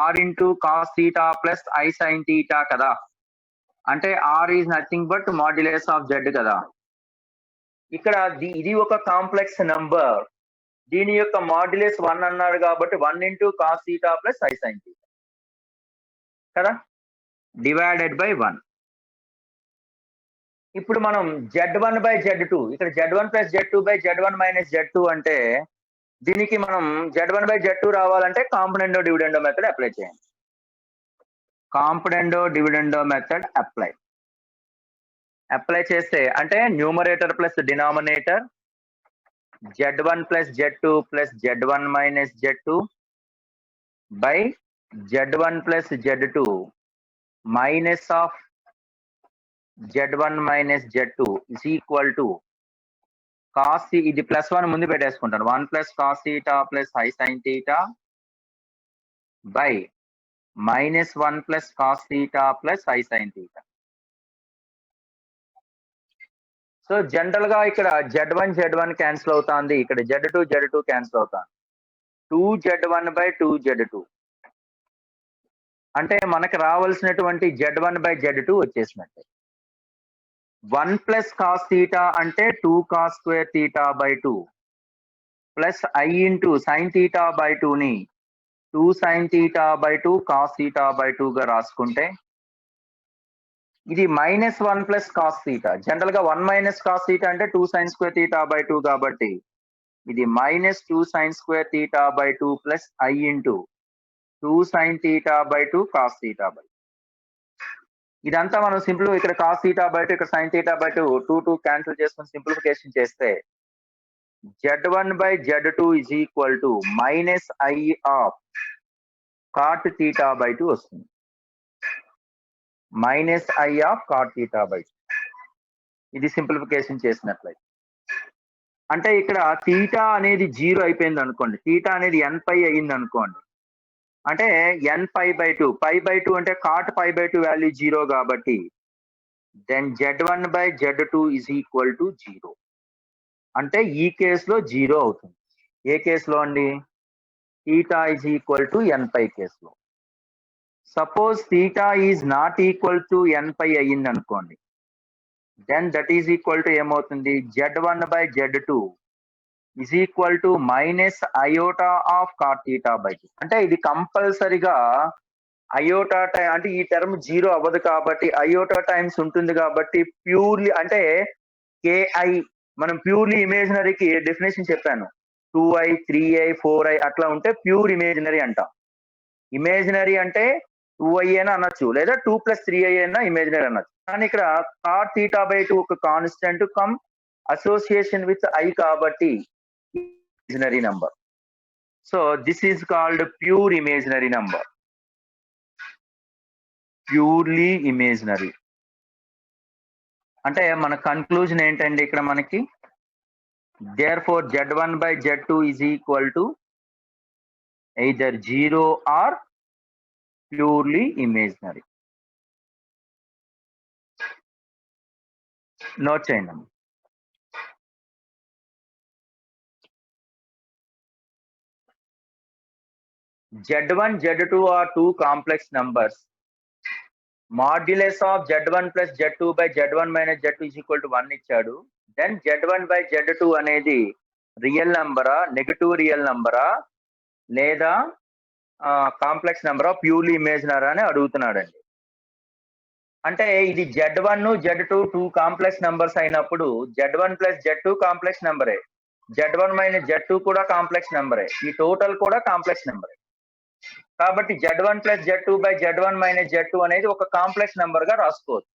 R into cos theta plus I sin theta కదా. అంటే R is nothing but modulus of Z కదా. ఇక్కడ ఇది ఒక కాంప్లెక్స్ నంబర్, దీని యొక్క మాడ్యులస్ 1 అన్నారు కాబట్టి 1 into cos theta plus I sin theta కదా, డివైడెడ్ బై 1. ఇప్పుడు మనం Z1 by Z2, ఇక్కడ Z1 plus Z2 by Z1 minus Z2 అంటే దీనికి మనం Z1 by Z2 రావాలంటే కాంపొనెండో డివిడెండో మెథడ్ అప్లై చేయండి. కాంపొనెండో డివిడెండో మెథడ్ అప్లై చేస్తే అంటే numerator plus denominator Z1 plus Z2 plus Z1 minus Z2 by Z1 plus Z2 minus of Z1 minus Z2 is equal to cos, ఇది ప్లస్ 1 ముందు పెట్టేసుకుంటాను, 1 plus cos theta plus I sin theta by minus 1 plus cos theta plus I sin theta. So general గా ఇక్కడ Z1 క్యాన్సిల్ అవుతుంది, ఇక్కడ Z2 క్యాన్సిల్ అవుతుంది, 2Z1 by 2Z2 అంటే మనకు రావాల్సినటువంటి Z1 by Z2 వచ్చేసినట్టే. 1 plus cos theta అంటే 2 cos square theta by 2 plus I into sin theta by 2 ని 2 sin theta by 2 cos theta by 2 గా రాసుకుంటే ఇది minus 1 plus cos theta, general గా 1 minus cos theta అంటే 2 sin square theta by 2 కాబట్టి ఇది minus 2 sin square theta by 2 plus I into 2 sin theta by 2 cos theta by 2. ఇదంతా మనం సింపుల్ ఇక్కడ cos theta by 2 ఇక్కడ sin theta by 2 క్యాన్సిల్ చేసుకుని సింప్లిఫికేషన్ చేస్తే Z1 by Z2 is equal to minus I of cot theta by 2 వస్తుంది, minus I of cot theta by 2. ఇది సింప్లిఫికేషన్ చేసినట్లయితే అంటే ఇక్కడ theta అనేది 0 అయిపోయింది అనుకోండి, theta అనేది n పై అయింది అనుకోండి, అంటే n pi by 2, pi by 2 అంటే cot pi by 2 వాల్యూ 0 కాబట్టి then Z1 by Z2 is equal to 0. అంటే ఈ కేసులో 0 అవుతుంది. ఏ కేసులో అండి, theta is equal to n pi కేసులో. Suppose theta is not equal to n pi అయ్యింది అనుకోండి, then that is equal to ఏమవుతుంది, Z1 by Z2 is equal to minus iota of cot theta by 2. అంటే ఇది కంపల్సరిగా iota అంటే ఈ టర్మ్ 0 అవ్వదు కాబట్టి iota టైమ్స్ ఉంటుంది కాబట్టి ప్యూర్లీ అంటే ki మనం ప్యూర్లీ ఇమేజినరీకి డెఫినేషన్ చెప్పాను, 2i 3i 4i అట్లా ఉంటే ప్యూర్ ఇమేజినరీ అంటాం. ఇమేజినరీ అంటే 2i అయినా అనొచ్చు లేదా 2 plus 3i అయినా ఇమేజినరీ అనొచ్చు. కానీ ఇక్కడ cot theta by 2 ఒక constant come association with i కాబట్టి imaginary number. So this is called pure imaginary number, purely imaginary. అంటే మన కన్క్లూజన్ ఏంటండి ఇక్కడ మనకి, therefore Z1 by Z2 is equal to either 0 or purely imaginary. Note చేయండి. Z1, Z2 are two complex numbers. Modulus of Z1 plus Z2 by Z1 minus Z2 is equal to 1 ఇచ్చాడు. Then Z1 by Z2 అనేది రియల్ నంబరా, నెగటివ్ రియల్ నంబరా, లేదా కాంప్లెక్స్ నంబరా, ప్యూర్లీ ఇమేజినరీ అని అడుగుతున్నాడండి. అంటే ఇది Z1 Z2 2 కాంప్లెక్స్ నంబర్స్ అయినప్పుడు Z1 plus Z2 complex నంబరే, Z1 minus Z2 కూడా కాంప్లెక్స్ నంబరే, ఈ టోటల్ కూడా కాంప్లెక్స్ నంబరే. కాబట్టి Z1 plus Z2 by Z1 minus Z2 అనేది ఒక కాంప్లెక్స్ నంబర్ గా రాసుకోవచ్చు.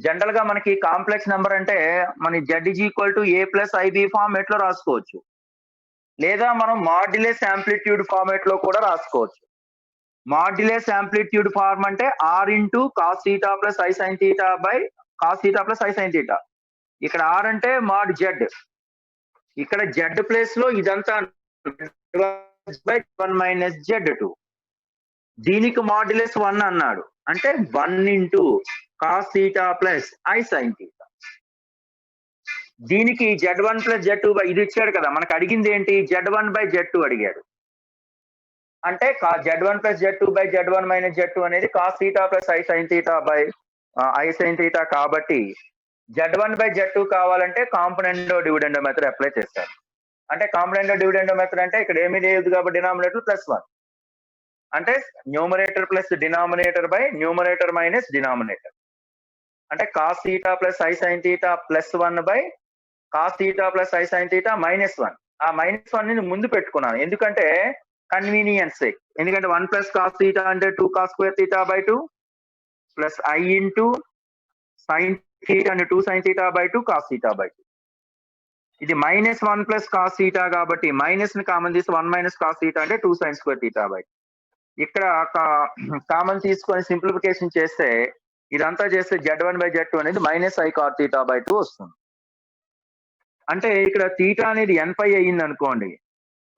జనరల్ గా మనకి కాంప్లెక్స్ నంబర్ అంటే మన Z is equal to A plus IB format లో రాసుకోవచ్చు, లేదా మనం మాడ్యులస్ యాంప్లిట్యూడ్ ఫార్మేట్ లో కూడా రాసుకోవచ్చు. మాడ్యులస్ యాంప్లిట్యూడ్ ఫార్మ్ అంటే R into cos theta plus I sin theta by cos theta plus I sine theta. ఇక్కడ ఆర్ అంటే మాడ్ జెడ్, ఇక్కడ జెడ్ ప్లేస్ లో ఇదంతా మైనస్ జెడ్ 2, దీనికి మాడ్యులస్ 1 అన్నాడు అంటే 1 into cos theta plus I sine theta. దీనికి Z1 ప్లస్ Z2 ఇది ఇచ్చాడు కదా, మనకు అడిగింది ఏంటి, Z1 బై Z2 అడిగాడు. అంటే Z1 plus Z2 by Z1 minus Z2 అనేది cos theta plus I sine theta by I sine theta. కాబట్టి Z1 బై Z2 కావాలంటే కాంపోనెంట్ డివిడెండ్ మెథడ్ అప్లై చేస్తారు. అంటే కాంపోనెంట్ డివిడెండ్ మెథడ్ అంటే ఇక్కడ ఏమీ లేదు కాబట్టి డినామినేటర్ ప్లస్ 1, అంటే numerator plus denominator by numerator minus denominator. అంటే cos theta plus I sine theta plus 1 by cos theta plus I sine theta minus 1. ఆ మైనస్ 1 ని ముందు పెట్టుకున్నాను ఎందుకంటే కన్వీనియన్స్ సేక్. ఎందుకంటే 1 ప్లస్ కాస్ థీటా అంటే 2 cos square theta by 2 plus I into sine theta అంటే 2 sine theta by 2 cos theta by 2. ఇది మైనస్ 1 ప్లస్ కాస్ థీటా కాబట్టి మైనస్ ని కామన్ తీసి 1 మైనస్ కాస్ థీటా అంటే 2 సైన్ స్క్వేర్ థీటా బై 2. ఇక్కడ కామన్ తీసుకొని సింప్లిఫికేషన్ చేస్తే ఇదంతా చేస్తే Z1 బై Z2 అనేది minus i cot theta by 2 వస్తుంది. అంటే ఇక్కడ థీటా అనేది nπ అయ్యింది అనుకోండి,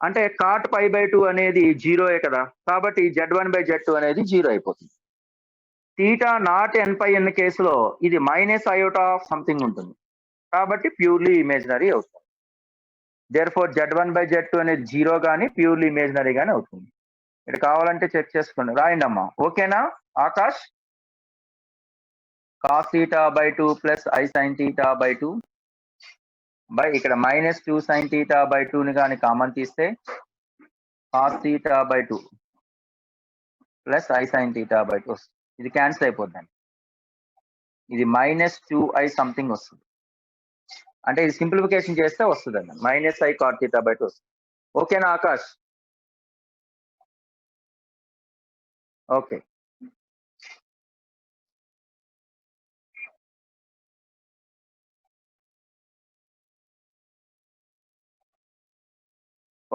అంటే కాట్ పై బై 2 అనేది 0 కదా, కాబట్టి Z1 బై Z2 అనేది 0 అయిపోతుంది. థీటా నాట్ nπ అన్న కేసులో ఇది మైనస్ ఐయోటా ఆఫ్ సంథింగ్ ఉంటుంది కాబట్టి ప్యూర్లీ ఇమేజినరీ అవుతుంది. దేర్ఫోర్ Z1 బై Z2 అనేది 0 కానీ ప్యూర్లీ ఇమేజినరీ గానీ అవుతుంది. ఇక్కడ కావాలంటే చెక్ చేసుకోండి, రాయండి అమ్మా. ఓకేనా Akash? Cos theta by 2 plus I sine theta by 2 by ఇక్కడ మైనస్ 2 సైన్ థీటా బై 2 ని కానీ కామన్ తీస్తే cos theta by 2 plus I sine theta by 2 వస్తుంది. ఇది క్యాన్సిల్ అయిపోద్దండి, ఇది మైనస్ 2i సంథింగ్ వస్తుంది. అంటే ఇది సింప్లిఫికేషన్ చేస్తే వస్తుందండి, minus i cot theta by 2 వస్తుంది. ఓకేనా Akash? Okay.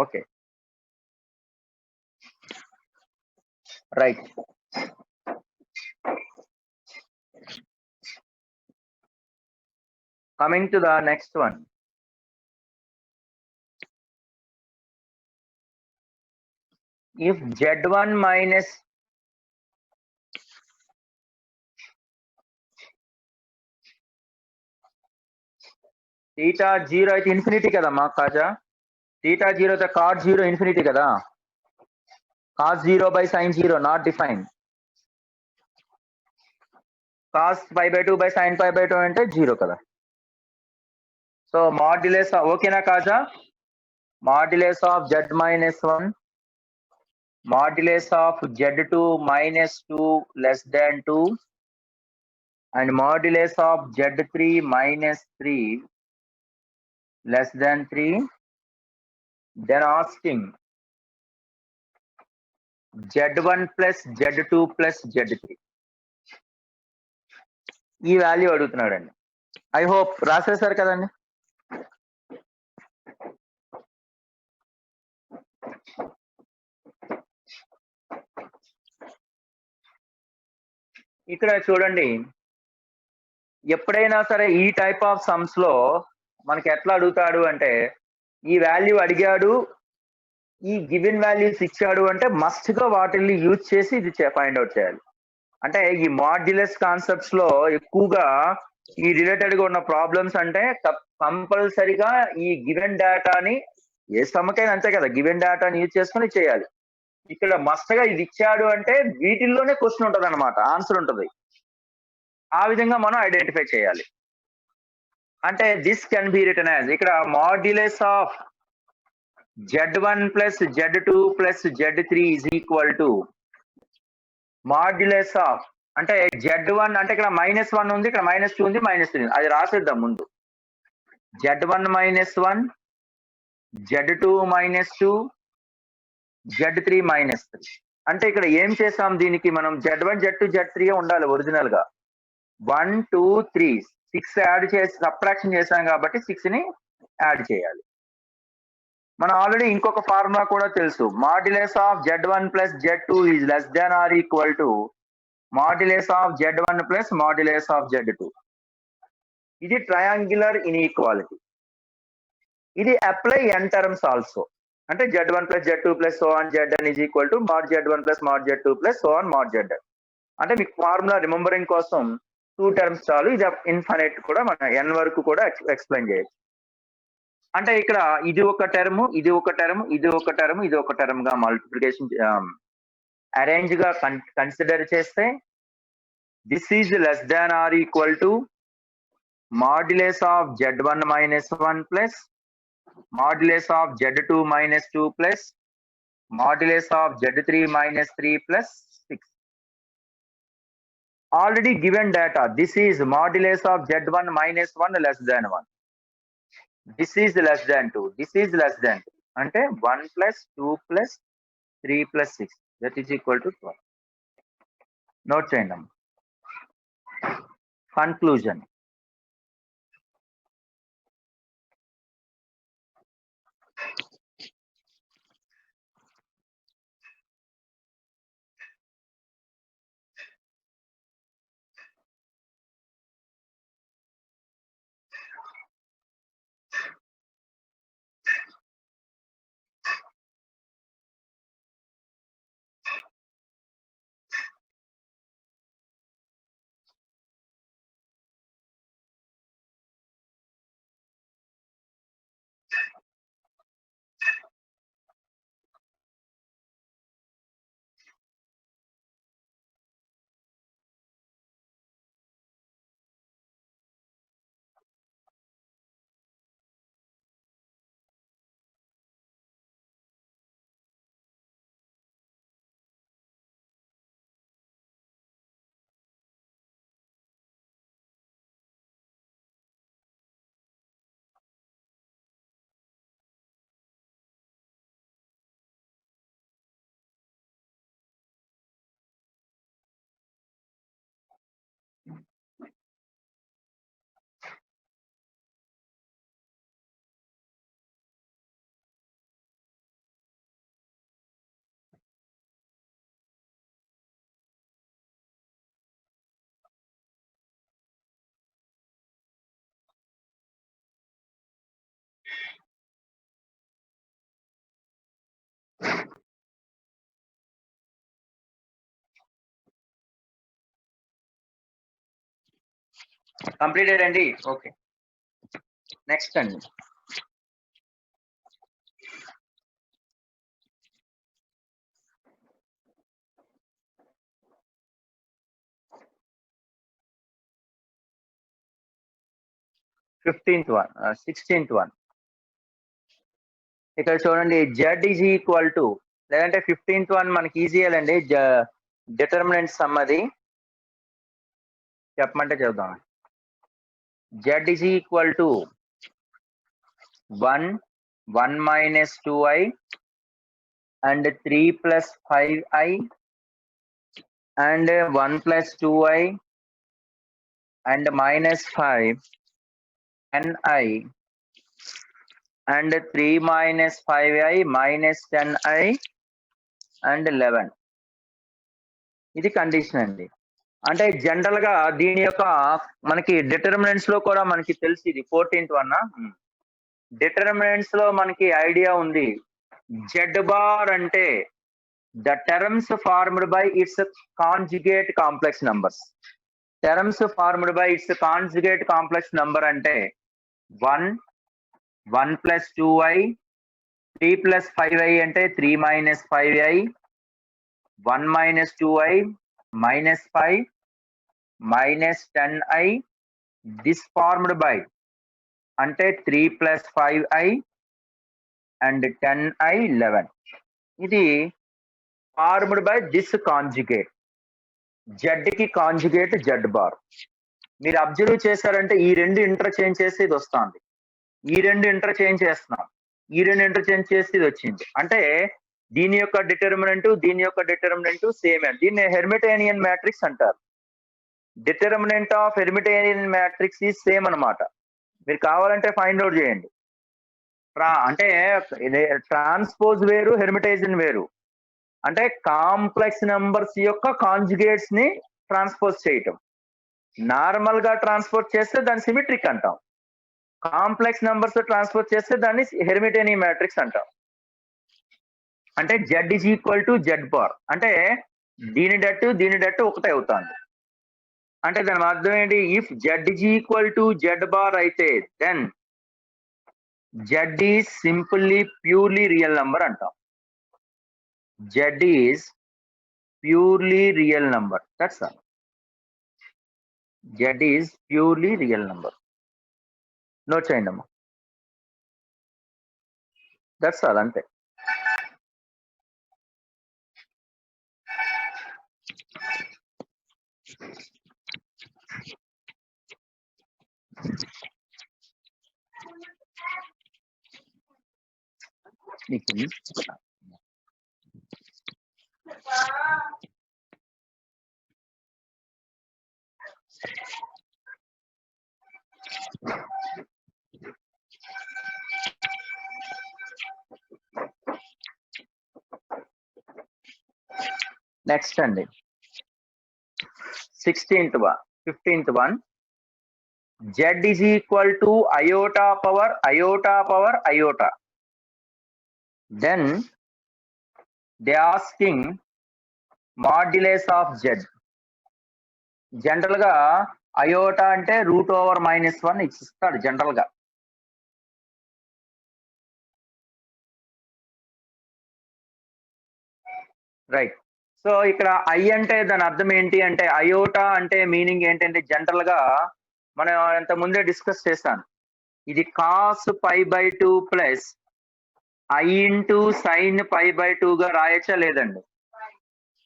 Okay right. Coming to the next one. If Z1 minus theta 0 అయితే ఇన్ఫినిటీ కదమ్మా కాజా, theta 0 అయితే cot 0 ఇన్ఫినిటీ కదా, cos 0 by sin 0 not defined, cos pi by 2 by sin pi by 2 అంటే 0 కదా. సో మాడ్యులస్ ఓకేనా కాజా? Modulus of Z minus 1 modulus of Z2 minus 2 less than 2 and modulus of Z3 minus 3 less than 3. Then asking Z1 plus Z2 plus Z3 ఈ వాల్యూ అడుగుతున్నాడండి. ఐ హోప్ రాసేసారు కదండి. ఇక్కడ చూడండి, ఎప్పుడైనా సరే ఈ టైప్ ఆఫ్ సమ్స్ లో మనకి ఎట్లా అడుగుతాడు అంటే, ఈ వాల్యూ అడిగాడు, ఈ గివెన్ వాల్యూస్ ఇచ్చాడు అంటే మస్ట్ గా వాటిని యూజ్ చేసి ఇది ఫైండ్ అవుట్ చేయాలి. అంటే ఈ మాడ్యులస్ కాన్సెప్ట్స్ లో ఎక్కువగా ఈ రిలేటెడ్ గా ఉన్న ప్రాబ్లమ్స్ అంటే కంపల్సరిగా ఈ గివెన్ డేటాని, ఏ సమ్మకైనా అంతే కదా, గివెన్ డేటాని యూజ్ చేసుకుని చేయాలి. ఇక్కడ మస్ట్ గా ఇది ఇచ్చాడు అంటే వీటిల్లోనే క్వశ్చన్ ఉంటుంది అనమాట, ఆన్సర్ ఉంటుంది. ఆ విధంగా మనం ఐడెంటిఫై చేయాలి. అంటే this can be written as, ఇక్కడ modulus of Z1 plus Z2 plus Z3 is equal to modulus of, అంటే Z1 అంటే ఇక్కడ -1 ఉంది, ఇక్కడ -2 ఉంది, -3 ఉంది, అది రాసేద్దాం ముందు. Z1 -1 Z2 -2 Z3 -3. అంటే ఇక్కడ ఏం చేసాం, దీనికి మనం Z1 Z2 Z3 ఉండాలి ఒరిజినల్ గా. 1 2 3 6 యాడ్ చేసి సబ్ట్రాక్షన్ చేసాం కాబట్టి 6 ని యాడ్ చేయాలి. మనం ఆల్రెడీ ఇంకొక ఫార్ములా కూడా తెలుసు, modulus of Z1 plus Z2 is less than or equal to modulus of Z1 plus modulus of Z2. ఇది ట్రయాంగులర్ ఇన్ఈక్వాలిటీ. ఇది అప్లై n టర్మ్స్ ఆల్సో. అంటే z1 plus z2 plus so on zn is equal to mod z1 plus mod z2 plus so on mod zn. అంటే మీకు ఫార్ములా రిమెంబరింగ్ కోసం 2 టర్మ్స్ చాలు. ఇది ఇన్ఫినిట్ కూడా మన n వరకు కూడా ఎక్స్ప్లెయిన్ చేయొచ్చు. అంటే ఇక్కడ ఇది ఒక టర్మ్, ఇది ఒక టర్మ్, ఇది ఒక టర్మ్, ఇది ఒక టర్మ్ గా మల్టిప్లికేషన్ అరేంజ్ గా కన్సిడర్ చేస్తే this is less than or equal to modulus of z1 minus 1 plus modulus of z2 minus 2 plus modulus of z3 minus 3 plus 6. Already given data, this is modulus of z1 minus 1 less than 1. This is less than 2. This is less than 2. Ante 1 plus 2 plus 3 plus 6. That is equal to 12. Note cheyandam. Conclusion. Completed అండి. ఓకే, నెక్స్ట్ అండి. సిక్స్టీన్త్ వన్ ఇక్కడ చూడండి. z ఈజ్ ఈక్వల్ టు, లేదంటే 15th వన్ మనకి ఈజీ అండి. డిటర్మినెంట్ సమ్ అది చెప్పమంటే చెప్దాం. z is equal to 1 minus 2i and 3 plus 5i and 1 plus 2i and minus 5 10i and 3 minus 5i minus 10i and 11. ఇది కండిషన్ అండి. అంటే జనరల్ గా దీని యొక్క మనకి డిటర్మినెంట్స్ లో కూడా మనకి తెలిసి ఇది 14th వన్ డిటర్మినెంట్స్ లో మనకి ఐడియా ఉంది. z బార్ అంటే the terms formed by it's conjugate complex numbers. Terms formed by it's conjugate complex number అంటే 1 plus 2i, 3 plus 5i అంటే 3 minus 5i, 1 minus 2i, minus 5, minus 10i, this formed by అంటే 3 plus 5i and 10i 11. ఇది formed by this conjugate. z కి కాంజుగేట్ z బార్. మీరు అబ్జర్వ్ చేశారంటే ఈ రెండు ఇంటర్చేంజ్ చేసి ఇది వస్తుంది, ఈ రెండు ఇంటర్చేంజ్ చేస్తున్నాం, ఈ రెండు ఇంటర్చేంజ్ చేసి ఇది వచ్చింది. అంటే దీని యొక్క డిటర్మినెంట్ దీని యొక్క డిటర్మినెంట్ సేమ్. దీన్ని హెర్మిటేనియన్ మ్యాట్రిక్స్ అంటారు. డిటర్మినెంట్ ఆఫ్ హెర్మిటేనియన్ మ్యాట్రిక్స్ ఈ సేమ్ అన్నమాట. మీరు కావాలంటే ఫైండ్ అవుట్ చేయండి. అంటే ట్రాన్స్పోజ్ వేరు, హెర్మిటైజన్ వేరు. అంటే కాంప్లెక్స్ నెంబర్స్ యొక్క కాంజుగేట్స్ ని ట్రాన్స్పోజ్ చేయటం. నార్మల్ గా ట్రాన్స్పోర్ట్ చేస్తే దాన్ని సిమెట్రిక్ అంటాం. కాంప్లెక్స్ నంబర్స్ ట్రాన్స్పోర్ట్ చేస్తే దాన్ని హెర్మిటియన్ మ్యాట్రిక్స్ అంటాం. అంటే Z is equal to Z bar. అంటే దీని డట్టు ఒకటే అవుతుంది. అంటే దాని అర్థం ఏంటి? If Z is equal to Z bar అయితే then Z is simply purely real number అంటాం. Z is purely real number. That's all. Z is purely real number. Note చేయండి అమ్మా. దట్స్ ఆల్, అంతే. నెక్స్ట్ అండి 15th one. Z is equal to iota power iota. Then they asking modulus of Z. General గా అయోటా అంటే √/-1 ఇస్తాడు జనరల్ గా. రైట్. సో ఇక్కడ ఐ అంటే దాని అర్థం ఏంటి అంటే, అయోటా అంటే మీనింగ్ ఏంటంటే జనరల్ గా మనం ఇంత ముందే డిస్కస్ చేశాను. ఇది cos π/2 plus I into sin π/2 గా రాయచ్చా లేదండి?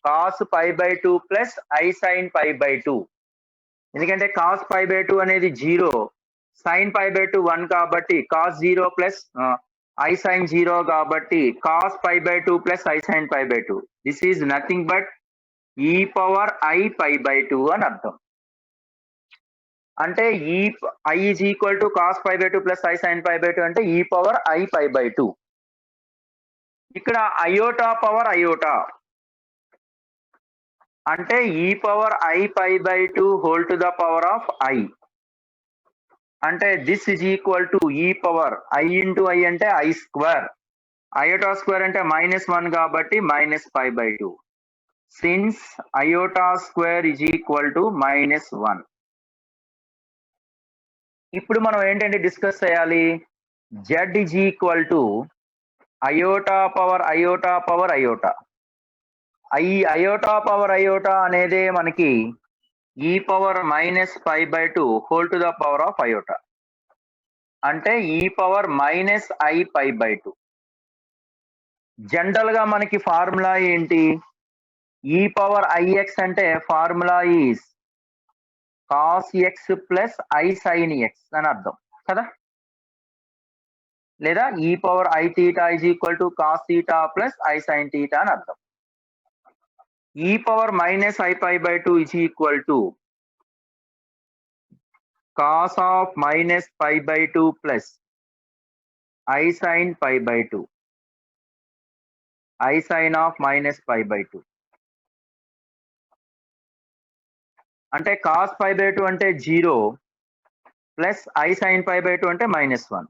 cos π/2 plus I sin π/2. ఎందుకంటే cos π/2 అనేది 0, sin π/2 1 కాబట్టి cos 0 ప్లస్ I sin 0 కాబట్టి cos π/2 plus I sin π/2. This is nothing but e power I π/2 అని అర్థం. అంటే I is equal to cos π/2 plus I sin π/2 అంటే e పవర్ I π/2. ఇక్కడ అయోటా పవర్ అయోటా అంటే e power I π/2 whole to the power of I. అంటే this is equal to e power I into I అంటే I స్క్వేర్. అయోటా స్క్వేర్ అంటే -1 కాబట్టి -π/2. Since iota square is equal to -1. ఇప్పుడు మనం ఏంటంటే డిస్కస్ చేయాలి, Z is equal to iota power iota. ఈ అయోటా పవర్ అయోటా అనేది మనకి e power -π/2 whole to the power of iota. అంటే e పవర్ -I π/2. జనరల్ గా మనకి ఫార్ములా ఏంటి? e పవర్ ix అంటే formula is cos x plus I sin x అని అర్థం కదా. లేదా e power I θ is equal to cos θ plus I sin θ అని అర్థం. e power -I π/2 is equal to cos of -π/2 plus I sin π/2. I sin of -π/2 అంటే cos π/2 అంటే 0 ప్లస్ I sin π/2 అంటే -1.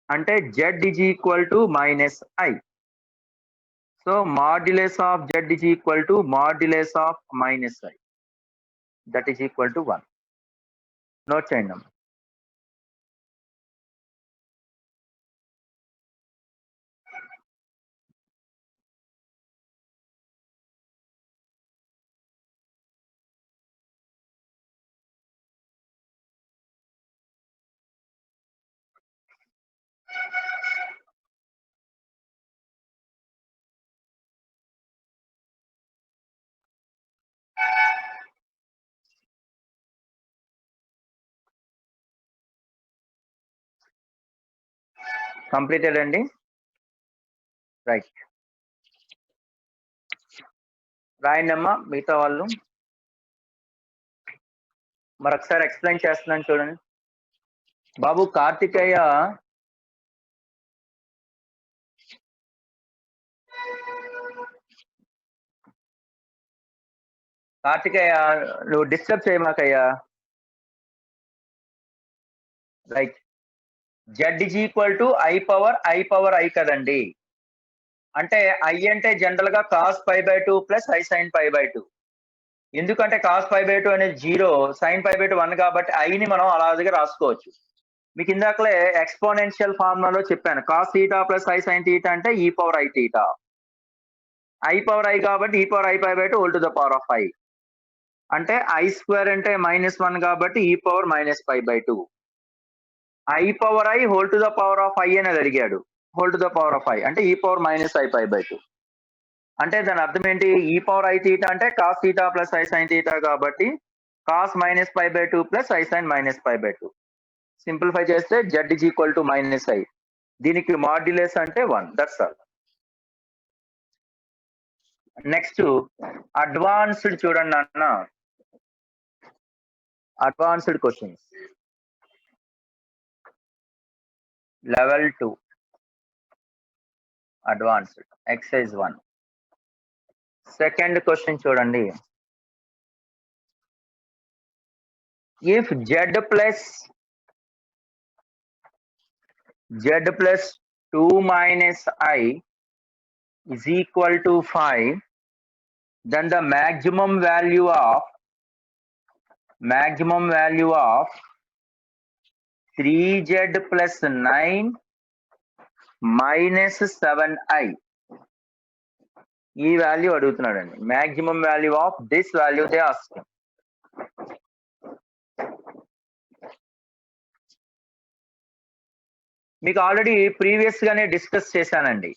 అంటే Z is equal to -I. So modulus of Z is equal to modulus of -I. That is equal to 1. Note చేయండి అమ్మా. కంప్లీటెడ్ అండి. రైట్, రాయండి అమ్మా మిగతా వాళ్ళు. మరొకసారి ఎక్స్ప్లెయిన్ చేస్తున్నాను చూడండి. బాబు కార్తికేయ కార్తికేయ నువ్వు డిస్టర్బ్ చేయమాకయ్యా. Right. Z is equal to I power I కదండి. అంటే ఐ అంటే జనరల్ గా cos pi by 2 plus I sine pi by 2. ఎందుకంటే కాస్ పై బై 2 అనేది 0, సైన్ పై బై 2 1 కాబట్టి ఐని మనం అలాగే రాసుకోవచ్చు. మీకు ఇందాకలే ఎక్స్పోనెన్షియల్ ఫార్ములాలో చెప్పాను. Cos theta plus I sine theta అంటే e power I theta. I power I కాబట్టి e power I pi by 2 whole to the power of I. అంటే ఐ స్క్వేర్ అంటే -1 కాబట్టి e power -π by 2. I power I whole to the power of I అనేది అడిగాడు. Whole to the power of I అంటే ఈ పవర్ -iπ బై 2. అంటే దాని అర్థం ఏంటి? ఈ పవర్ ఐ థీటా అంటే cos theta plus I sine theta కాబట్టి cos -π by 2 plus I sine -π by 2. Simplify చేస్తే Z is equal to -i. దీనికి మాడ్యులస్ అంటే 1. That's all. నెక్స్ట్ అడ్వాన్స్డ్ చూడండి అన్న. Advanced questions level 2 advanced exercise 1. Second question చూడండి. If z plus 2 minus I is equal to 5, then the maximum value of 3z plus 9 minus 7I. ఈ వాల్యూ అడుగుతున్నాడండి. Maximum value of this value they asking. మీకు ఆల్రెడీ ప్రీవియస్ గానే డిస్కస్ చేశానండి.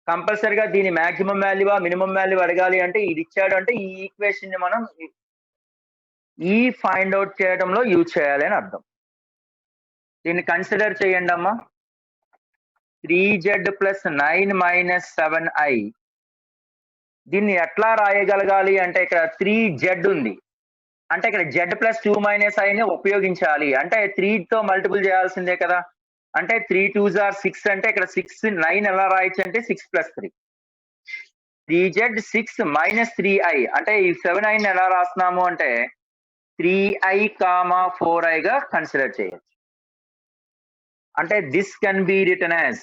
కంపల్సరిగా దీని మాక్సిమం వాల్యూవా మినిమం వాల్యూ అడగాలి అంటే ఇది ఇచ్చాడు అంటే ఈ ఈక్వేషన్ ని మనం ఈ ఫైండ్ అవుట్ చేయడంలో యూజ్ చేయాలి అని అర్థం. దీన్ని కన్సిడర్ చేయండి అమ్మా. 3z plus 9 minus 7i. దీన్ని ఎట్లా రాయగలగాలి అంటే ఇక్కడ 3z ఉంది. అంటే ఇక్కడ z plus 2 minus i ని ఉపయోగించాలి. అంటే 3 తో మల్టిపుల్ చేయాల్సిందే కదా. అంటే 3 2s are 6 అంటే ఇక్కడ 6 9 ఎలా రాయొచ్చు అంటే 6 plus 3. 3z 6 minus 3i అంటే ఈ 7i ని ఎలా రాస్తున్నాము అంటే 3i, 4i గా కన్సిడర్ చేయొచ్చు. అంటే this can be written as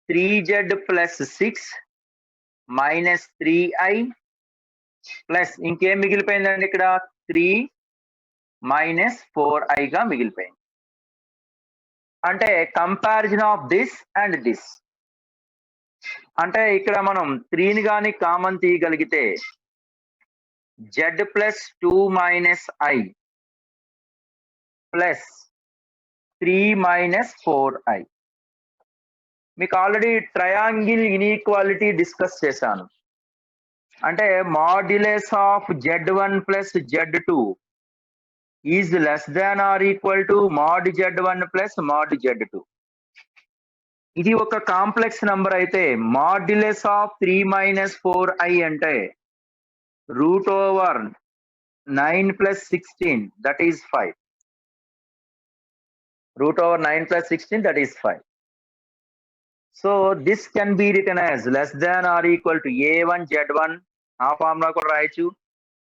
3z plus 6 minus 3i plus ఇంకేం మిగిలిపోయిందండి ఇక్కడ 3 minus 4i గా మిగిలిపోయింది. అంటే comparison of this and this. అంటే ఇక్కడ మనం 3ని కానీ కామన్ తీయగలిగితే z plus 2 minus i plus 3 minus 4i. మీకు ఆల్రెడీ ట్రయాంగిల్ ఇన్ఈక్వాలిటీ డిస్కస్ చేశాను. అంటే modulus of z1 plus z2 is less than or equal to mod z1 plus mod z2. ఇది ఒక కాంప్లెక్స్ నంబర్ అయితే మాడ్యులస్ ఆఫ్ 3 మైనస్ 4i అంటే √9 plus 16 that is 5. √9 plus 16 that is 5. So this can be written as less than or equal to a1 z1 ఆ ఫార్ములా కూడా రాయొచ్చు.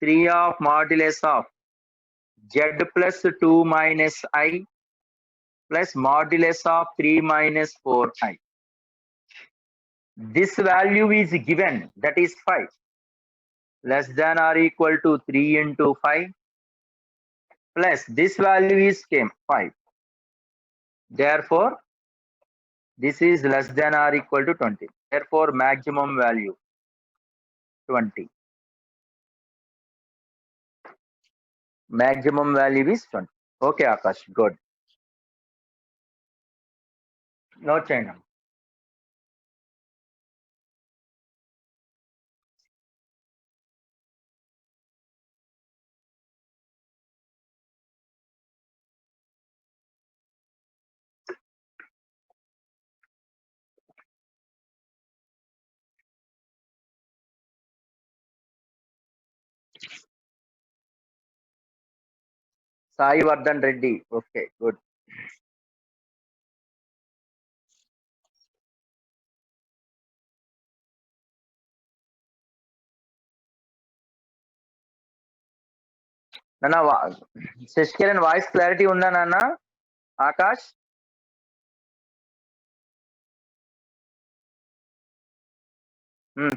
3 of modulus of z plus 2 minus i plus modulus of 3 minus 4i. This value is given, that is 5. Less than or equal to 3 into 5 plus this value is 5. Therefore this is less than or equal to 20. Therefore maximum value 20. Maximum value is 20. Okay Akash, good. Note చేయండి. సాయి వర్ధన్ రెడ్డి. Okay good. నాన్న శశికిరణ్ వాయిస్ క్లారిటీ ఉందా నాన్న? ఆకాష్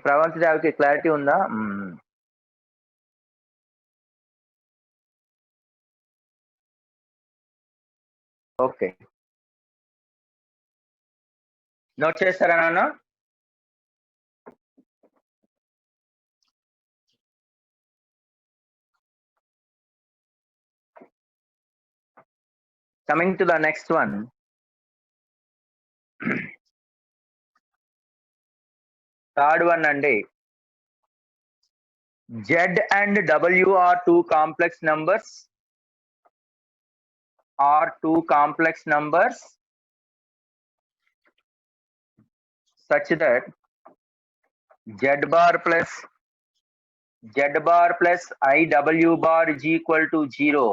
ప్రవంతి దేవికి క్లారిటీ ఉందా? ఓకే, నోట్ చేస్తారా నాన్న? Coming to the next one. Third one అండి. Z and W are two complex numbers. Such that Z bar plus IW bar is equal to 0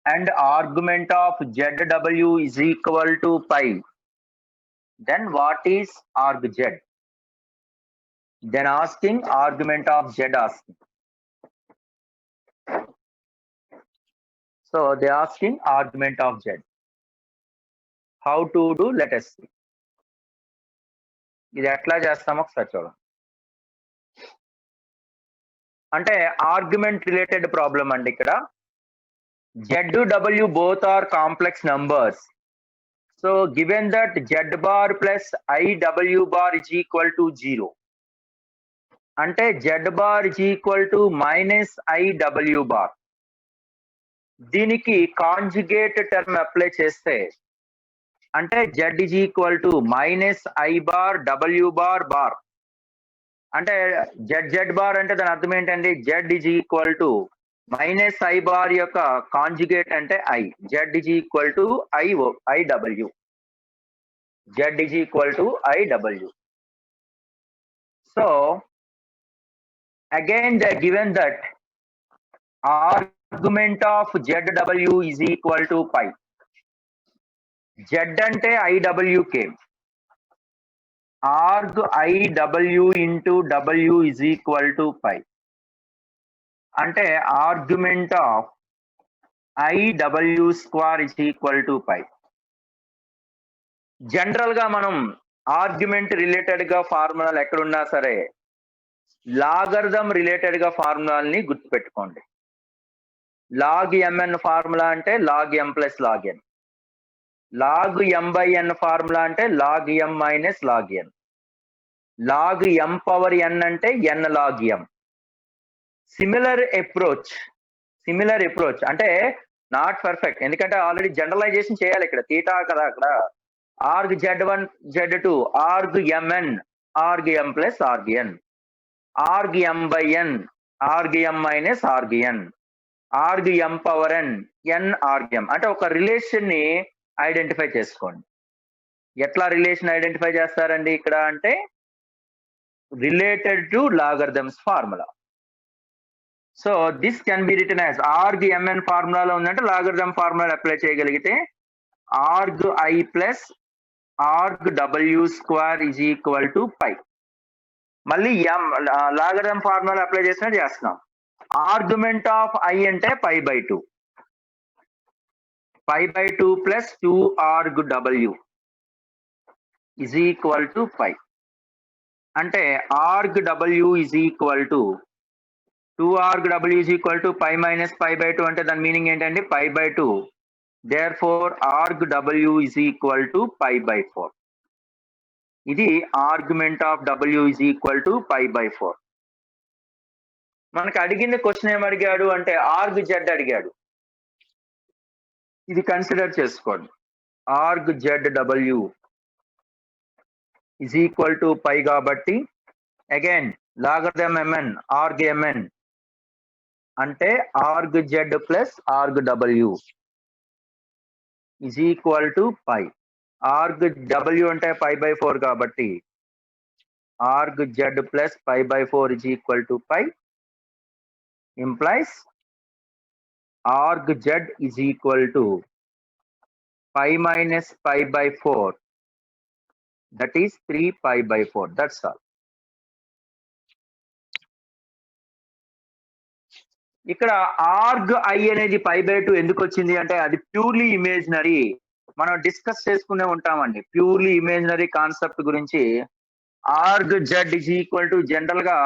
and argument of ZW is equal to pi. Then what is arg Z? Then asking argument of Z asking. So they asking argument of Z. How to do? Let us see. ఇది ఎట్లా చేస్తామో ఒకసారి చూడండి. అంటే ఆర్గ్యుమెంట్ రిలేటెడ్ ప్రాబ్లం అండి. ఇక్కడ ZW both are complex numbers. So given that Z bar plus IW bar is equal to 0. అంటే Z bar is equal to minus IW bar. దీనికి కాంజుగేట్ టర్మ్ అప్లై చేస్తే అంటే Z is equal to minus I bar W bar bar. అంటే Z బార్ అంటే దాని అర్థం ఏంటండి? Z is equal to minus I bar యొక్క కాంజుగేట్ అంటే I. Z is equal to IW. Z is equal to IW. So again they are given that argument of ZW is equal to pi. Z అంటే IWK. Arg IW into W is equal to pi. అంటే argument of IW square is equal to pi. General గా మనం ఆర్గ్యుమెంట్ రిలేటెడ్ గా ఫార్ములాలు ఎక్కడున్నా సరే లాగరిథం రిలేటెడ్ గా ఫార్ములాల్ని గుర్తుపెట్టుకోండి. లాగ్ mn ఫార్ములా అంటే log m plus log n. Log m by n formula అంటే log m minus log n. Log m power n అంటే n log m. Similar approach అంటే నాట్ పర్ఫెక్ట్, ఎందుకంటే ఆల్రెడీ జనరలైజేషన్ చేయాలి. ఇక్కడ తీటా కదా, అక్కడ arg Z1 Z2 arg mn arg m plus arg n, arg m by n arg m minus arg n, arg m power n n arg m. అంటే ఒక రిలేషన్ ని ఐడెంటిఫై చేసుకోండి. ఎట్లా రిలేషన్ ఐడెంటిఫై చేస్తారండి ఇక్కడ అంటే related to logarithms formula. So this can be written as arg mn ఫార్ములాలో ఉందంటే లాగరిథం ఫార్ములా అప్లై చేయగలిగితే arg I plus arg W square is equal to pi. మళ్ళీ లాగరిథం ఫార్ములా అప్లై చేసినట్టు చేస్తున్నాం. ఆర్గ్యుమెంట్ ఆఫ్ I అంటే pi by 2. Pi by 2 plus 2 arg W is equal to pi. అంటే arg W is equal to 2 arg W is equal to pi minus pi by 2 అంటే దాని మీనింగ్ ఏంటండి? pi by 2. Therefore arg W is equal to pi by 4. ఇది argument of W is equal to pi by 4. మనకు అడిగిన క్వశ్చన్ ఏం అడిగాడు అంటే ఆర్గ్ Z అడిగాడు. ఇది కన్సిడర్ చేసుకోండి. Arg ZW is equal to pi కాబట్టి again logarithm mn arg mn అంటే arg Z plus arg W is equal to pi. Arg W అంటే పై బై 4 కాబట్టి arg Z plus pi by 4 is equal to pi implies arg Z is equal to pi minus pi by 4, that is 3 pi by 4. That's all. ఇక్కడ ఆర్గ్ ఐ అనేది π/2 ఎందుకు వచ్చింది అంటే అది ప్యూర్లీ ఇమేజినరీ. మనం డిస్కస్ చేసుకునే ఉంటామండి ప్యూర్లీ ఇమేజినరీ కాన్సెప్ట్ గురించి. Arg Z is equal to general గా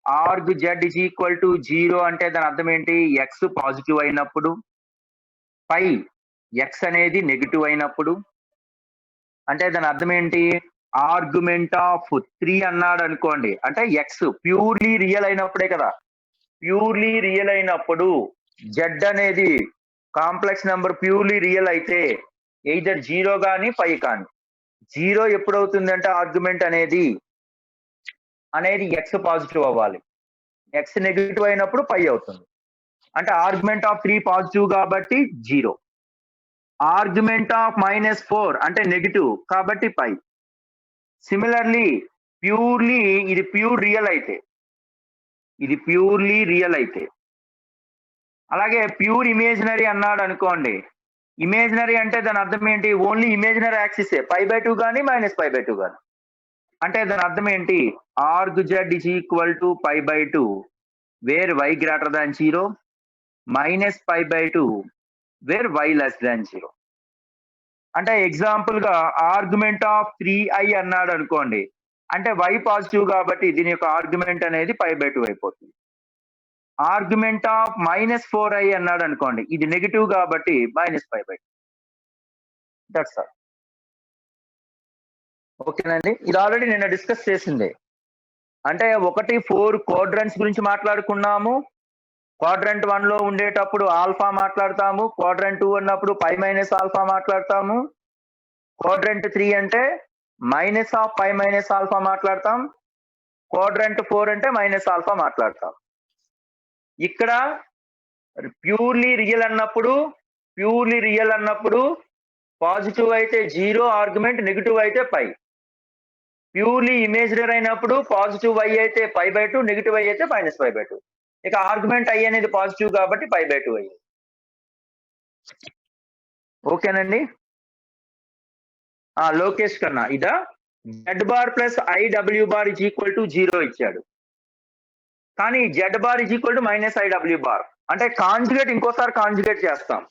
arg Z is equal to 0 అంటే దాని అర్థం ఏంటి? ఎక్స్ పాజిటివ్ అయినప్పుడు, పై ఎక్స్ అనేది నెగిటివ్ అయినప్పుడు. అంటే దాని అర్థం ఏంటి? ఆర్గ్యుమెంట్ ఆఫ్ 3 అన్నాడు అనుకోండి, అంటే ఎక్స్ ప్యూర్లీ రియల్ అయినప్పుడే కదా. ప్యూర్లీ రియల్ అయినప్పుడు జెడ్ అనేది కాంప్లెక్స్ నెంబర్ ప్యూర్లీ రియల్ అయితే ఎయిదర్ 0 కానీ 5 కానీ. 0 ఎప్పుడు అవుతుంది అంటే ఆర్గ్యుమెంట్ అనేది ఎక్స్ పాజిటివ్ అవ్వాలి, ఎక్స్ నెగిటివ్ అయినప్పుడు 5 అవుతుంది. అంటే ఆర్గ్యుమెంట్ ఆఫ్ 3 పాజిటివ్ కాబట్టి 0, ఆర్గ్యుమెంట్ ఆఫ్ -4 అంటే నెగిటివ్ కాబట్టి 5. సిమిలర్లీ ప్యూర్లీ ఇది ప్యూర్ రియల్ అయితే, ఇది ప్యూర్లీ రియల్ అయితే, అలాగే ప్యూర్ ఇమేజినరీ అన్నాడు అనుకోండి. ఇమేజినరీ అంటే దాని అర్థం ఏంటి? ఓన్లీ ఇమేజినరీ యాక్సిస్ π/2 కానీ -π/2 కానీ. అంటే దాని అర్థం ఏంటి? Arg Z is equal to π/2 where y greater than 0, -π/2 where y less than 0. అంటే ఎగ్జాంపుల్ గా ఆర్గ్యుమెంట్ ఆఫ్ 3i అన్నాడు అనుకోండి, అంటే y పాజిటివ్ కాబట్టి దీని యొక్క ఆర్గ్యుమెంట్ అనేది π/2 అయిపోతుంది. ఆర్గ్యుమెంట్ ఆఫ్ -4i అన్నాడు అనుకోండి, ఇది నెగిటివ్ కాబట్టి -π/2. That's all. ఓకేనండి, ఇది ఆల్రెడీ నిన్న డిస్కస్ చేసిందే. అంటే 4 క్వాడ్రంట్స్ గురించి మాట్లాడుకున్నాము. క్వాడ్రంట్ 1 లో ఉండేటప్పుడు ఆల్ఫా మాట్లాడతాము, క్వాడ్రంట్ 2 అన్నప్పుడు π-ఆల్ఫా మాట్లాడతాము, క్వాడ్రంట్ 3 అంటే -π-ఆల్ఫా మాట్లాడతాం, క్వాడ్రంట్ 4 అంటే -ఆల్ఫా మాట్లాడతాం. ఇక్కడ ప్యూర్లీ రియల్ అన్నప్పుడు పాజిటివ్ అయితే 0 ఆర్గ్యుమెంట్, నెగిటివ్ అయితే π. ప్యూర్లీ ఇమేజినరీ అయినప్పుడు పాజిటివ్ y అయితే π/2, నెగిటివ్ y అయితే -π/2. ఇక ఆర్గ్యుమెంట్ i అనేది పాజిటివ్ కాబట్టి π/2 అయ్యింది. ఓకేనండి. లోకేష్ కన్నా ఇదా z bar plus IW bar is equal to 0 ఇచ్చాడు, కానీ z bar is equal to -IW bar. అంటే కాంజుగేట్ ఇంకోసారి కాంజుగేట్ చేస్తాం.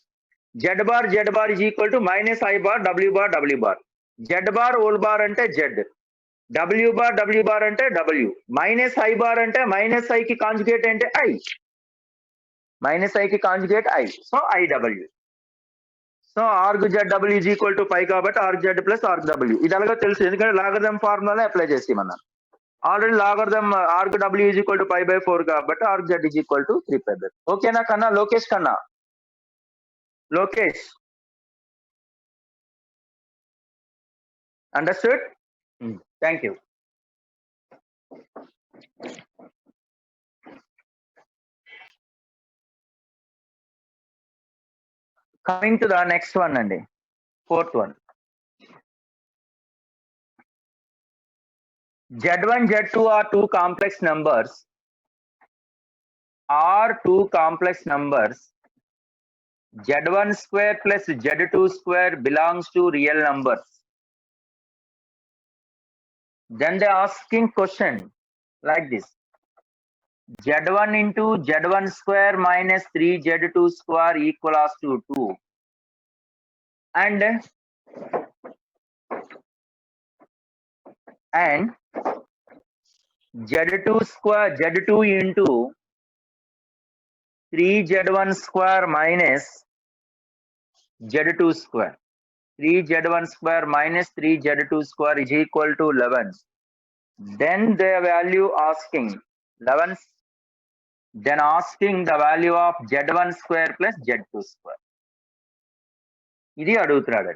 z bar is equal to -I bar W bar. z bar whole bar అంటే z, W బార్ అంటే W, -I బార్ అంటే -I కి కాంజుగేట్ అంటే I, -I కి conjugate I, so IW. So arg ZW is equal to π కాబట్టి arg z plus org W. ఇది అలాగే తెలుసు, ఎందుకంటే లాగరిథం ఫార్ములా అప్లై చేసేమన్నాను. Already logarithm arg W is equal to π/4 కాబట్టి arg z is equal to 3π/4. ఓకేనా కన్నా? లోకేష్ కన్నా, Lokesh understood? Thank you. Coming to the next one అండి, 4th one. Z1, Z2 are two complex numbers. Z1 square plus Z2 square belongs to real numbers. Then they asking question like this: Z1 into Z1 square minus 3Z2 square equals to 2. And Z2 into 3Z1 square minus Z2 square. 3Z1 square minus 3Z2 square is equal to 11. Then the value asking 11. Then asking the value of Z1 square plus Z2 square. ఇది అడుగుతున్నాడు.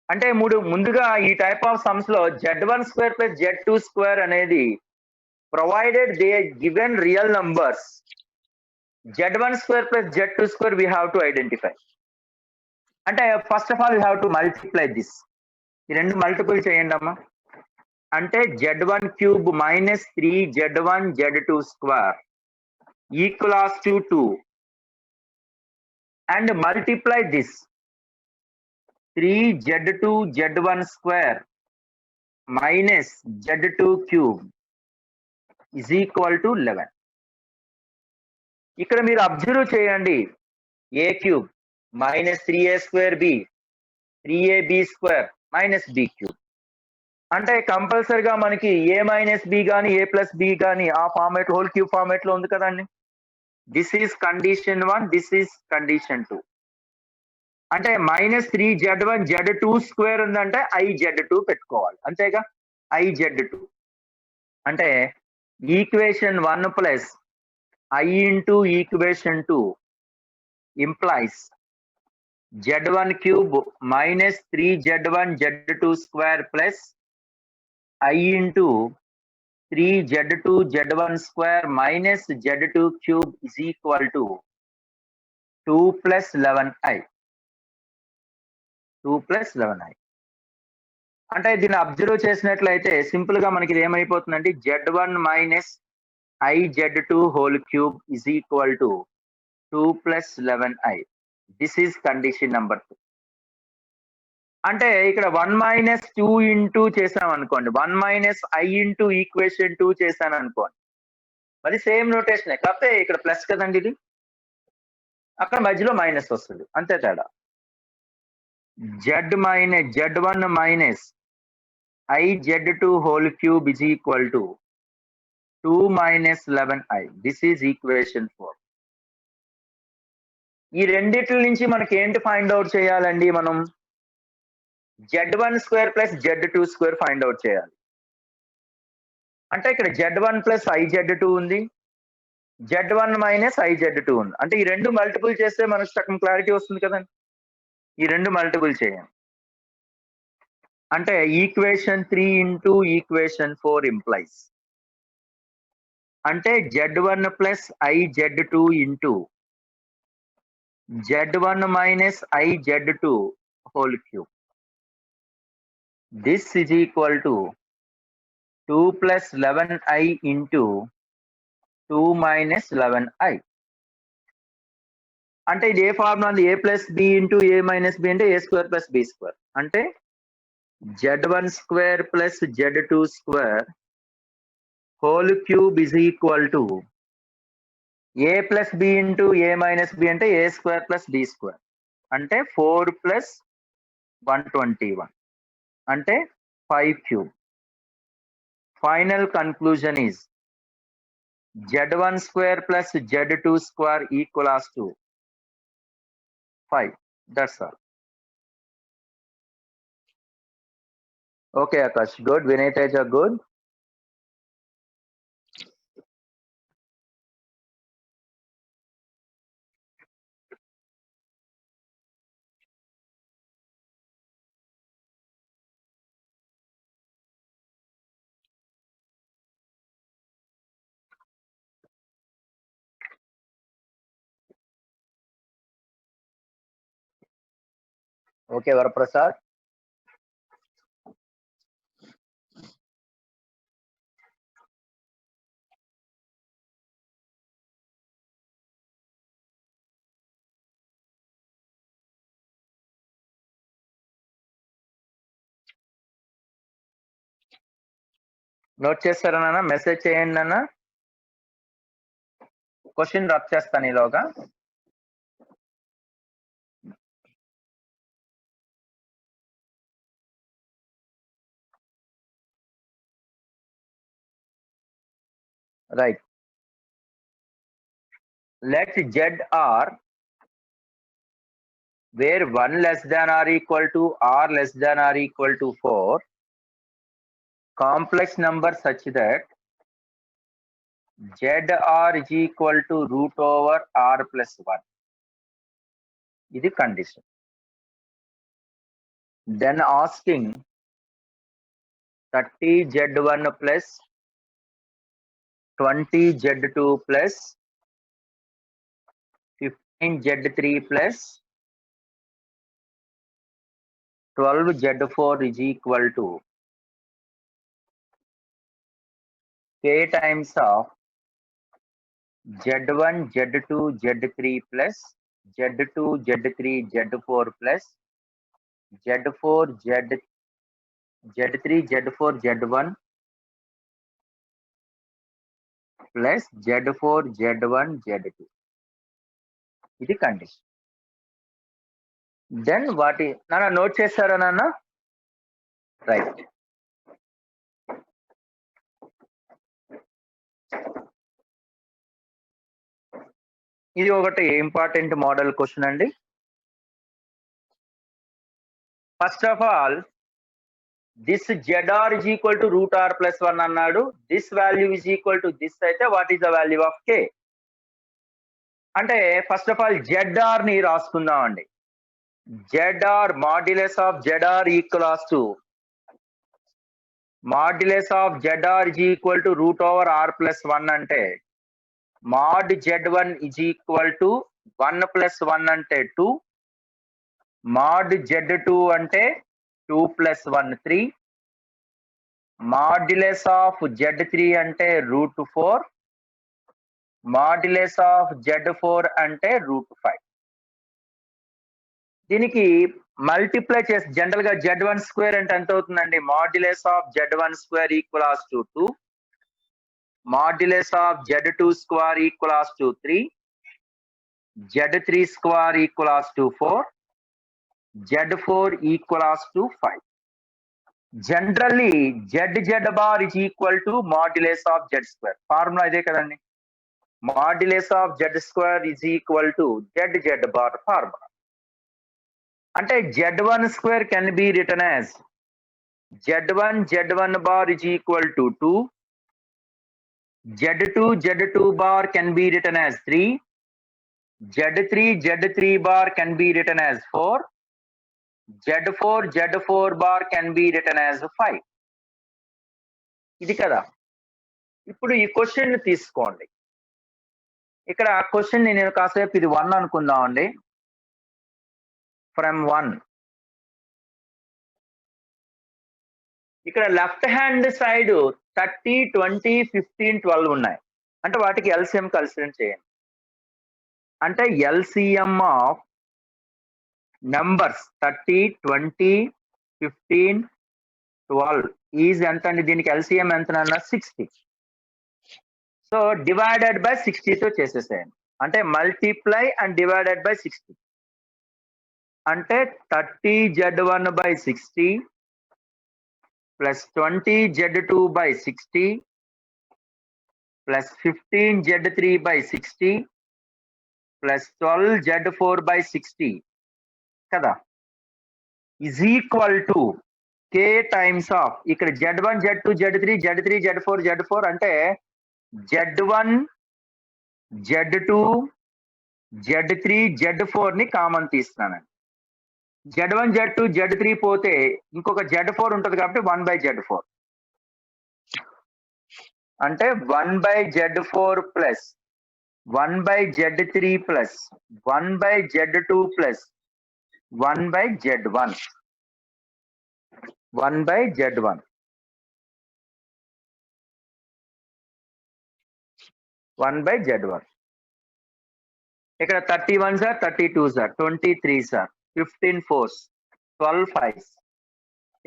అంటే ముందుగా ఈ టైప్ ఆఫ్ సమ్స్ లో Z1 square plus Z2 square అనేది provided they are given real numbers, Z1 square plus Z2 square we have to identify. అంటే first of all we have to multiply this. ఈ రెండు మల్టిపుల్ చేయండి అమ్మా. అంటే Z1 cube minus 3Z1 Z2 square equals to 2. And multiply this. 3Z2 Z1 square minus Z2 cube is equal to 11. ఇక్కడ మీరు అబ్జర్వ్ చేయండి, a cube minus 3a square b 3ab square minus b cube. అంటే కంపల్సరిగా మనకి a మైనస్ b కానీ a ప్లస్ b కానీ ఆ ఫార్మేట్ హోల్ క్యూబ్ ఫార్మేట్ లో ఉంది కదండి. This is condition 1, this is condition 2. అంటే -3z1 z2 స్క్వేర్ ఉందంటే iz2 పెట్టుకోవాలి, అంతేగా. iz2 అంటే equation 1 plus i into equation 2 implies z1 cube minus 3z1 z2 square plus i into 3z2 z1 square minus z2 cube is equal to 2 plus 11i. 2 plus 11i అంటే దీన్ని అబ్జర్వ్ చేసినట్లయితే సింపుల్ గా మనకి ఇది ఏమైపోతుందంటే z1 minus iz2 whole cube is equal to 2 plus 11i. This is condition number 2. అంటే ఇక్కడ 1 మైనస్ 2 ఇంటూ చేసాం అనుకోండి, 1 మైనస్ i ఇంటూ ఈక్వేషన్ 2 చేశాను అనుకోండి, మరి సేమ్ నోటేషన్, కాకపోతే ఇక్కడ ప్లస్ కదండి, ఇది అక్కడ మధ్యలో మైనస్ వస్తుంది, అంతే తేడా. z1 minus iz2 whole cube is equal to 2 minus 11i. This is equation 4. ఈ రెండిట్ల నుంచి మనకి ఏంటి ఫైండ్ అవుట్ చేయాలండి, మనం z1 square plus z2 square find out చేయాలి. అంటే ఇక్కడ z1 ప్లస్ iz2 ఉంది, z1 మైనస్ iz2 ఉంది. అంటే ఈ రెండు మల్టిపుల్ చేస్తే మనకు సగం క్లారిటీ వస్తుంది కదండి. ఈ రెండు మల్టిపుల్ చేయండి అంటే ఈక్వేషన్ 3 ఇంటూ ఈక్వేషన్ 4 ఇంప్లైస్ అంటే z1 plus iz2 into z1 minus iz2 whole cube. This is equal to 2 plus 11i into 2 minus 11i. అంటే ఇది ఏ ఫార్ములా ఉంది, a plus b into a minus b అంటే a square plus b square. అంటే z1 square plus z2 square whole cube is equal to a plus b into a minus b అంటే a square plus b square. అంటే 4 ప్లస్ 121 అంటే 5 cube. Final conclusion is z1 square plus z2 square equals to 5. That's all. Okay, Akash, good. Vinay Teja, good. Okay, Varaprasad. Note చేస్తారా నాన్న, మెసేజ్ చేయండి నాన్న, క్వశ్చన్ రబ్ చేస్తాను ఈలోగా. Right. Let ZR where 1 less than or equal to r less than or equal to 4 complex number such that ZR is equal to root over r plus 1. ఇది condition. Then asking 30Z1 plus 20Z2 plus 15Z3 plus 12Z4 is equal to k times of Z1, Z2, Z3 plus Z2, Z3, Z4 plus Z4, Z3, Z4, Z1 plus Z4, Z1, Z2. ఇది కండిషన్. దెన్ వాటి నాన్న నోట్ చేస్తారా నాన్న? రైట్. ఇది ఒకటి ఇంపార్టెంట్ మోడల్ క్వశ్చన్ అండి. First of all this ZR is equal to root R plus 1 అన్నాడు. This value is equal to this అయితే what is the value of K? అంటే ఫస్ట్ ఆఫ్ ఆల్ ZR ని రాసుకుందాం అండి. ZR modulus of ZR equals to modulus of ZR is equal to root over R plus 1 అంటే mod Z1 is equal to 1 plus 1 అంటే 2, mod Z2 అంటే 2 plus 1 3, మాడ్యులస్ ఆఫ్ Z3 అంటే √4, మాడ్యులస్ ఆఫ్ Z4 అంటే √5. దీనికి మల్టిప్లై చేసి జనరల్ గా Z1 స్క్వేర్ అంటే ఎంత అవుతుందండి? Modulus of Z1 square equals to 2, modulus of Z2 square equals to 3, Z3 square equals to 4, Z4 equals to 5. Generally Z bar is equal to modulus of Z square. Formula ఇదే కదండి. Modulus of Z square is equal to Z bar formula. అంటే Z1 square can be return as Z1 bar is equal to 2, Z2 bar can be return as 3, Z3 bar can be return as 4, Z4 bar can be return as 5. ఇది కదా. ఇప్పుడు ఈ క్వశ్చన్ తీసుకోండి. ఇక్కడ క్వశ్చన్ నేను కాసేపు ఇది 1 అనుకుందాం అండి. ఫ్రమ్ 1 ఇక్కడ లెఫ్ట్ హ్యాండ్ సైడ్ 30, 20, 15, 12 ఉన్నాయి. అంటే వాటికి LCM కన్సిడర్ చేయండి. అంటే LCM ఆఫ్ నంబర్స్ 30, 20, 15, 12 ఈజ్ ఎంత అండి? దీనికి LCM ఎంత? 60. సో డివైడెడ్ బై 60 తో చేసేసేయండి. అంటే మల్టిప్లై అండ్ డివైడెడ్ బై 60. అంటే 30 Z1 by 60 plus 20 Z2 by 60 plus 15 Z3 by 60 plus 12 Z4 by 60 కదా is equal to K times of ఇక్కడ Z1 Z2 Z3 Z4 అంటే Z1 Z2 Z3 Z4 ని కామన్ తీస్తున్నానండి. Z1 Z2 Z3 పోతే ఇంకొక Z4 ఉంటుంది కాబట్టి 1/Z4 అంటే 1/Z4 plus 1/Z3 plus 1/Z2 plus 1/Z1 1/Z1 1/Z1. ఇక్కడ 31 sir, 32 sir, 23 sir, 15 4s, 12 5s.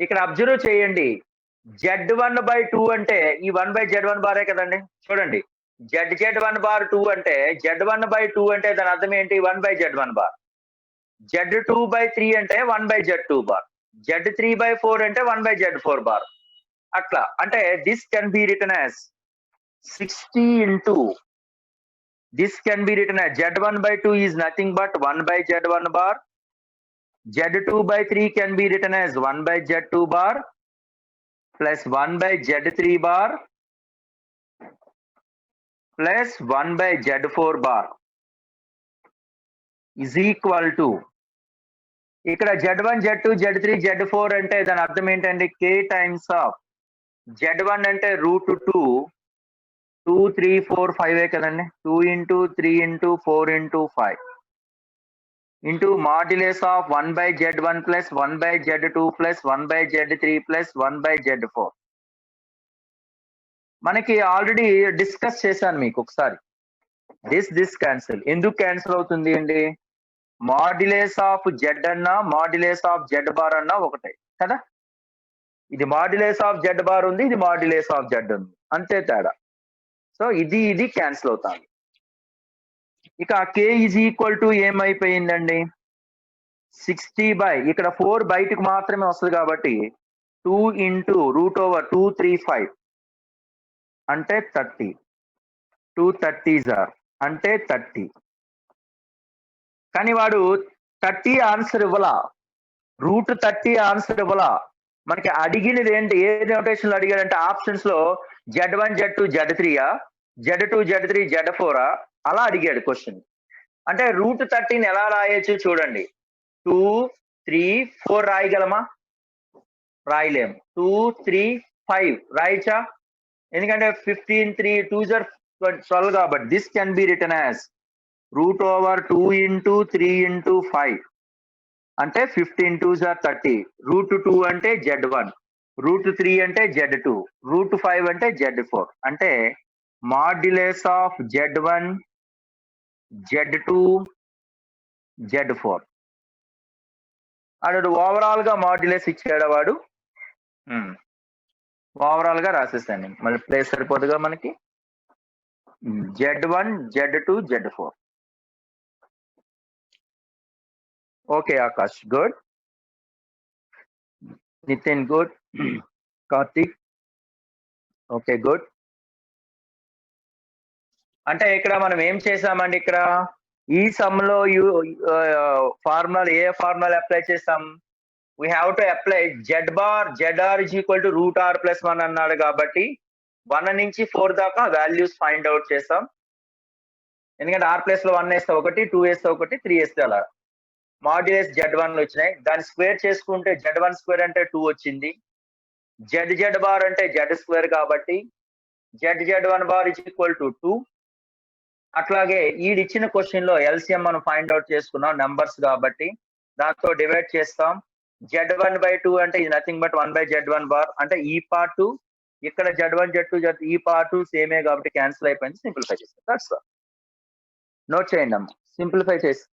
ఇక్కడ అబ్జర్వ్ చేయండి. Z1/2 అంటే ఈ 1/Z1 బారే కదండి. చూడండి Z1 బార్ 2 అంటే Z1/2 అంటే దాని అర్థం ఏంటి? 1/Z1 bar. Z2/3 అంటే 1/Z2 బార్. Z3/4 అంటే 1/Z4 బార్. అట్లా అంటే this can B return as 60 into this can be written as Z1/2 is nothing but 1/Z1 bar. Z2/3 can be written as 1/Z2 bar plus 1/Z3 bar plus 1/Z4 bar is equal to ఇక్కడ Z1 Z2 Z3 Z4 అంటే దాని అర్థం ఏంటంటే K times of Z1 అంటే √2 2 3 4 5 కదండి. 2 into 3 into 4 into 5 into modulus of 1/Z1 plus 1/Z2 plus 1/Z3 plus 1/Z4. మనకి ఆల్రెడీ డిస్కస్ చేశాను మీకు ఒకసారి. This cancel. ఎందుకు క్యాన్సిల్ అవుతుంది అండి? మాడ్యులస్ ఆఫ్ Z అన్నా మాడ్యులస్ ఆఫ్ Z బార్ అన్నా ఒకటే కదా. ఇది మాడ్యులస్ ఆఫ్ Z బార్ ఉంది, ఇది మాడ్యులస్ ఆఫ్ Z ఉంది, అంతే తేడా. సో ఇది క్యాన్సిల్ అవుతాను. ఇక k ఈజ్ ఈక్వల్ టు ఏమైపోయిందండి 60 ఇక్కడ 4 బయటకు మాత్రమే వస్తుంది కాబట్టి 2 ఇంటూ √235 అంటే 30 230s అంటే 30 కానీ వాడు 30 ఆన్సర్ ఇవ్వలా √30 ఆన్సర్ ఇవ్వలా మనకి అడిగినది ఏంటి ఏ నోటేషన్ లో అడిగాడంటే ఆప్షన్స్ లో Z1 Z2 Z3 Z2 Z3 Z4 అలా అడిగాడు క్వశ్చన్ అంటే √30 ఎలా రాయొచ్చు చూడండి 2 3 4 రాయగలమా రాయలేము 2 3 5 రాయచ్చా ఎందుకంటే 15 3 2s are 12 కాబట్టి this can be written as √2 into 3 into 5 అంటే 15 2s are 30 √2 అంటే Z1 √3 అంటే Z2 √5 అంటే Z4 అంటే modulus of Z1 Z2 Z4 అడు ఓవరాల్ గా మాడ్యులస్ ఇచ్చాడు వాడు ఓవరాల్ గా రాసేసాను మళ్ళీ ప్లేస్ సరిపోదుగా మనకి Z1 Z2 Z4 okay Akash good Nitin good Karthik okay good అంటే ఇక్కడ మనం ఏం చేసామండి ఇక్కడ ఈ సమ్ లో ఫార్ములా ఏ ఫార్ములా అప్లై చేసాం we have to apply ZR is equal to √R + 1 అన్నాడు కాబట్టి 1 నుంచి 4 దాకా వాల్యూస్ ఫైండ్ అవుట్ చేస్తాం ఎందుకంటే R ప్లేస్ లో 1 వేస్తే 1 2 వేస్తే 1 3 వేస్తే అలా మాడ్యులస్ Z1 వచ్చినాయి దాన్ని స్క్వేర్ చేసుకుంటే Z1 స్క్వేర్ అంటే 2 వచ్చింది ZZ బార్ అంటే Z స్క్వేర్ కాబట్టి ZZ1 bar is equal to 2 అట్లాగే ఇచ్చిన క్వశ్చన్ లో ఎల్సిఎం మనం ఫైండ్ అవుట్ చేసుకున్నాం నెంబర్స్ కాబట్టి దాంతో డివైడ్ చేస్తాం Z1/2 అంటే ఇది నథింగ్ బట్ 1/Z1 బార్ అంటే ఈ పార్ట్ ఇక్కడ Z1 Z2 ఈ పార్ట్ సేమే కాబట్టి క్యాన్సిల్ అయిపోయింది సింప్లిఫై చేస్తాం దట్స్ ఆల్ నోట్ చేయండి అమ్మా సింప్లిఫై చేసి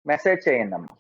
మెసేజ్ చేయండి అమ్మా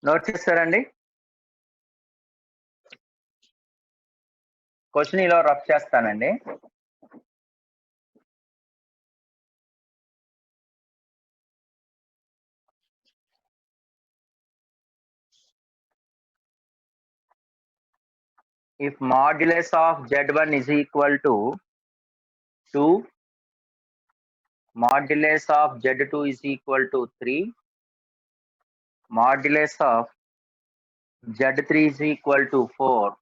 నోట్ చేస్తారండి క్వశ్చన్ ఇలా రఫ్ చేస్తానండి if modulus of Z1 is equal to 2 modulus of Z2 is equal to 3 modulus of Z3 is equal to 4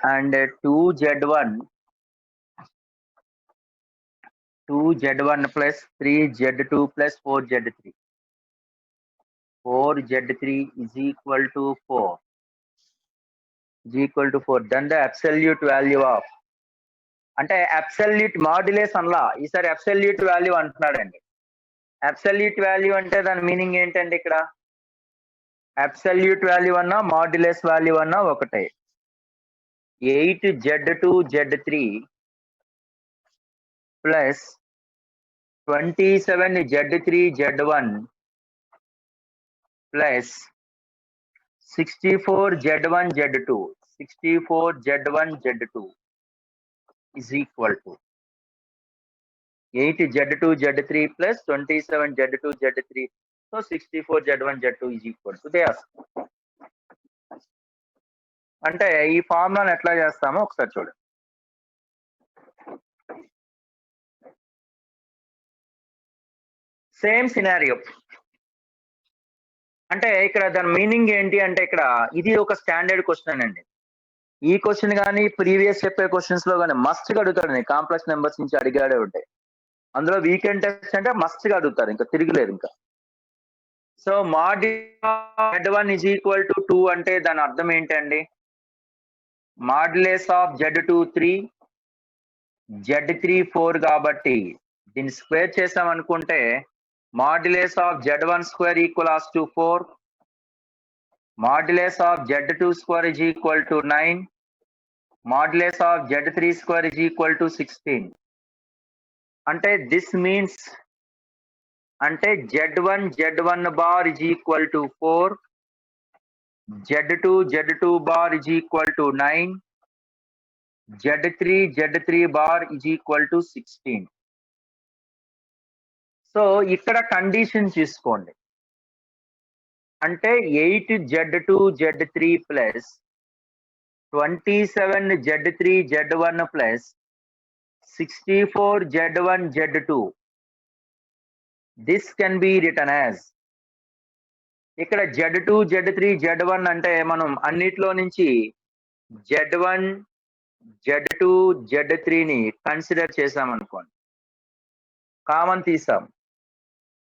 and 2Z1 plus 3Z2 plus 4Z3 4Z3 is equal to 4 then the absolute value of అంటే అబ్సల్యూట్ మాడ్యులస్ అనలా ఈసారి అబ్సల్యూట్ వాల్యూ అంటున్నాడండి అబ్సల్యూట్ వాల్యూ అంటే దాని మీనింగ్ ఏంటండి ఇక్కడ అబ్సల్యూట్ వాల్యూ అన్నా మాడ్యులస్ వాల్యూ అన్నా ఒకటే 8Z2Z3 plus 27Z3Z1 plus 64Z1Z2 is equal to 8Z2Z3 plus 27Z2Z3 so 64Z1Z2 is equal to they ask అంటే ఈ ఫార్ములాను ఎట్లా చేస్తామో ఒకసారి చూడండి సేమ్ సినారియో. అంటే ఇక్కడ దాని మీనింగ్ ఏంటి అంటే ఇక్కడ ఇది ఒక స్టాండర్డ్ క్వశ్చన్ అండి. ఈ క్వశ్చన్ గానీ ప్రీవియస్ చెప్పే క్వశ్చన్స్ లో గానీ మస్ట్ గా అడుగుతాడు. కాంప్లెక్స్ నెంబర్స్ నుంచి అడిగాడే ఉంటాయి. అందులో వీకెండ్ టెస్ట్ అంటే మస్ట్ గా అడుగుతారు, ఇంకా తిరగలేదు ఇంకా. So mod z1 is equal to 2 అంటే దాని అర్థం ఏంటండి? మాడ్యులస్ ఆఫ్ z2 3, z3 4 కాబట్టి దీన్ని స్క్వేర్ చేసాం అనుకుంటే modulus of z1 square equals to 4, modulus of z2 square is equal to 9, modulus of z3 square is equal to 16. అంటే దిస్ మీన్స్ అంటే z1 bar is equal to 4, z2 bar is equal to 9, z3 bar is equal to 16. So ఇక్కడ కండిషన్ చూసుకోండి. అంటే 8z2 z3 plus 27 z3 z1 plus 64 z1 z2. This can be written as, ఇక్కడ z2 z3 z1 అంటే మనం అన్నిట్లో నుంచి z1 z2 z3 ని కన్సిడర్ చేసామనుకోండి, కామన్ తీసాం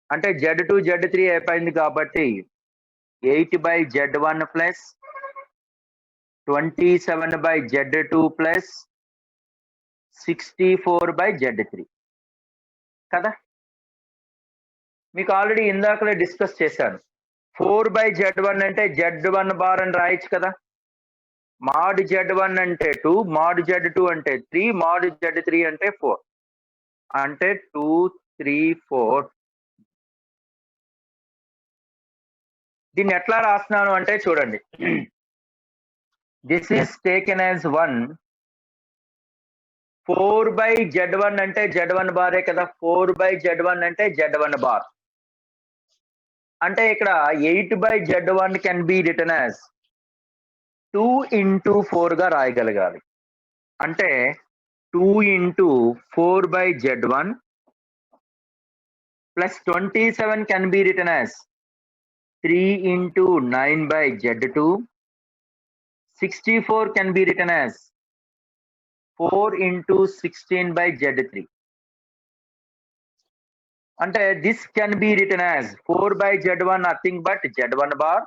అంటే z2 z3 అయిపోయింది కాబట్టి 8/z1 plus 27/z2 plus 64/z3 కదా. మీకు ఆల్రెడీ ఇందాకలే డిస్కస్ చేశాను. 4/z1 అంటే z1 బార్ అని రాయొచ్చు కదా. mod z1 అంటే 2, mod z2 అంటే 3, mod z3 అంటే 4. అంటే 2 3 4. దీన్ని ఎట్లా రాస్తున్నాను అంటే చూడండి, this is taken as 1. 4/z1 అంటే z1 బారే కదా. 4/z1 అంటే z1 బార్. అంటే ఇక్కడ 8/z1 can be written as 2 into 4 గా రాయగలగాలి. అంటే 2 into 4/z1 plus 27 can be written as 3 into 9/z2. 64 can be written as 4 into 16/z3. అంటే this can be written as 4/z1 nothing but z1 bar.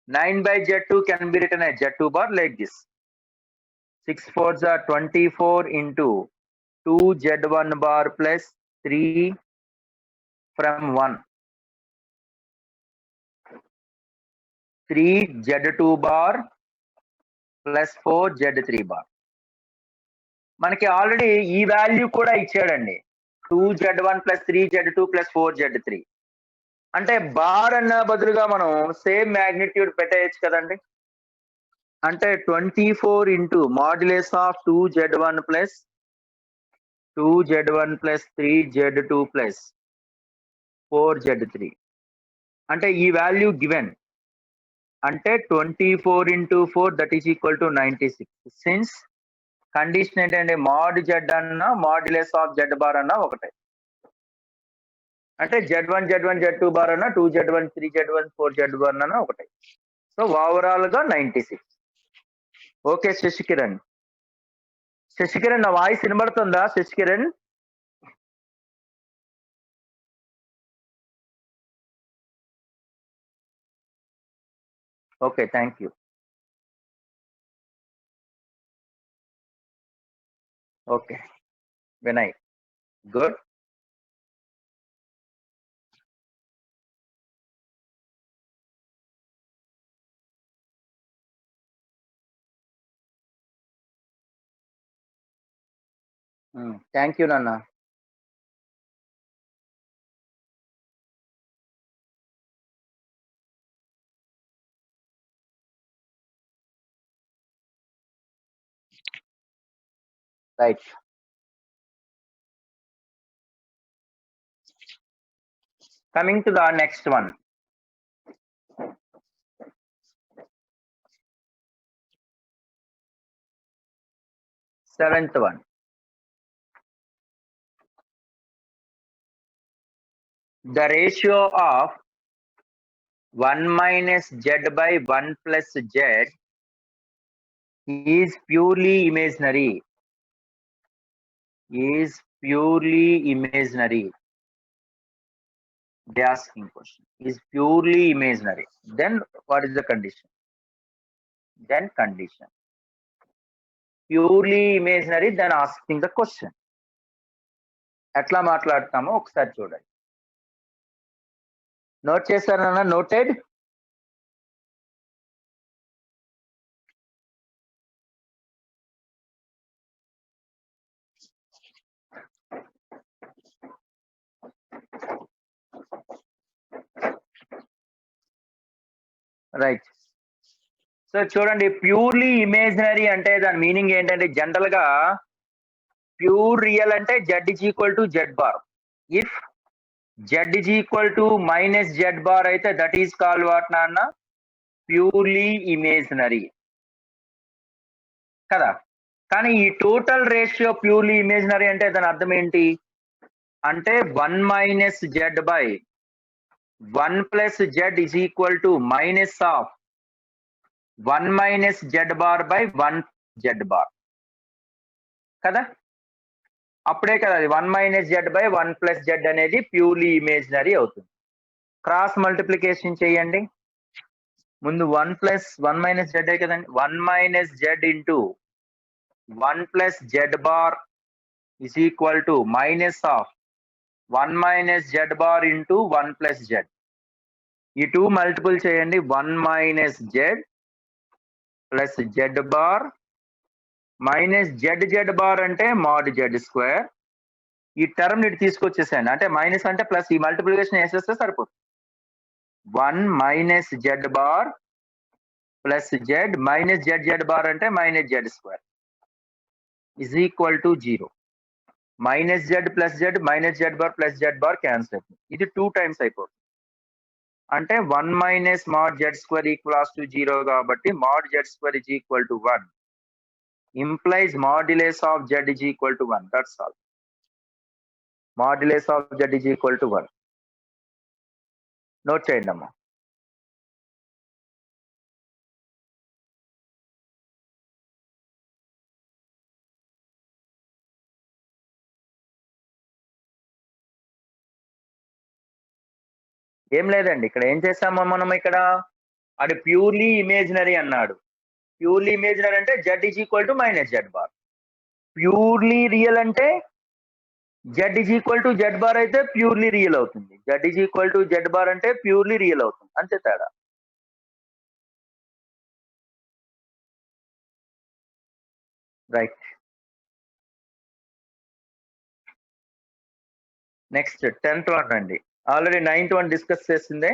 9/z2 can be written as z2 bar like this. 6 4s are 24 into 2 z1 bar plus 3 from 1. 3 z2 bar plus 4 z3 bar. మనకి ఆల్రెడీ ఈ వాల్యూ కూడా ఇచ్చాడండి, 2z1 plus 3z2 plus 4z3. అంటే బార్ అన్న బదులుగా మనం సేమ్ మ్యాగ్నిట్యూడ్ పెట్టేయచ్చు కదండి. అంటే 24 into modulus of 2z1 plus 3z2 plus 4z3. అంటే ఈ వాల్యూ గివెన్ అంటే 24 into 4 that is equal to 96. Since condition ఏంటంటే mod z అన్నా మాడ్యులస్ ఆఫ్ z బార్ అన్నా ఒకటే. అంటే z1 z2 బార్ అన్నా 2z1 3z1 4z1 అన్నా ఒకటే. సో ఓవరాల్ గా 96. ఓకే శశికిరణ్. శశికిరణ్ నా వాయిస్ వినబడుతుందా Shashikiran? Okay, thank you. Okay Vinay, good. Thank you నాన్న. Right. Coming to the next one. Seventh one. the ratio of 1 minus z by 1 plus z is purely imaginary. Is purely imaginary. They asking question. Is purely imaginary. Then what is the condition? Then condition. Purely imaginary, then asking the question. ఎట్లా మాట్లాడతామో ఒకసారి చూడండి. నోట్ చేశారన్నా? నోటెడ్? రైట్. సో చూడండి, ప్యూర్లీ ఇమేజినరీ అంటే దాని మీనింగ్ ఏంటంటే జనరల్ గా ప్యూర్ రియల్ అంటే Z is equal to z bar. If Z is equal to minus z bar అయితే దట్ ఈస్ కాల్డ్ వాట్ నాన్న? ప్యూర్లీ ఇమేజినరీ కదా. కానీ ఈ టోటల్ రేషియో ప్యూర్లీ ఇమేజినరీ అంటే దాని అర్థం ఏంటి అంటే 1 minus Z by 1 plus Z is equal to minus of 1 minus z bar by 1 Z bar కదా. అప్పుడే కదా అది 1 minus Z by 1 plus Z అనేది ప్యూర్లీ ఇమేజినరీ అవుతుంది. క్రాస్ మల్టిప్లికేషన్ చేయండి. ముందు 1 ప్లస్ 1 మైనస్ జెడ్ కదండి. 1 minus Z into 1 plus z bar is equal to minus of 1 minus z bar into 1 plus Z. ఈ 2 మల్టిపుల్ చేయండి. 1 minus z plus z bar minus z z bar అంటే మాడ్ జెడ్ స్క్వేర్. ఈ టర్మ్ ఇటు తీసుకొచ్చేసాను అంటే మైనస్ అంటే ప్లస్, ఈ మల్టిప్లికేషన్ వేసేస్తే సరిపోతుంది. 1 minus z bar plus z minus z z bar అంటే minus z square is equal to 0. Minus z plus z minus z bar plus z bar cancel అవుతుంది. ఇది 2 టైమ్స్ అయిపోతుంది. అంటే 1 minus mod z square equals to 0 కాబట్టి mod z square is equal to 1 implies modulus of z is equal to 1. That's all. Modulus of z is equal to 1. Note చేయండి అమ్మా. ఏం లేదండి, ఇక్కడ ఏం చేసామో మనం ఇక్కడ అది ప్యూర్లీ ఇమేజినరీ అన్నాడు. ప్యూర్లీ ఇమేజినరీ అంటే Z is equal to minus z bar. Purely real అంటే Z is equal to z bar అయితే ప్యూర్లీ రియల్ అవుతుంది. Z is equal to z bar అంటే ప్యూర్లీ రియల్ అవుతుంది. అంతే తేడా. రైట్. నెక్స్ట్ 10th వన్ అండి. ఆల్రెడీ 9th వన్ డిస్కస్ చేసిందే.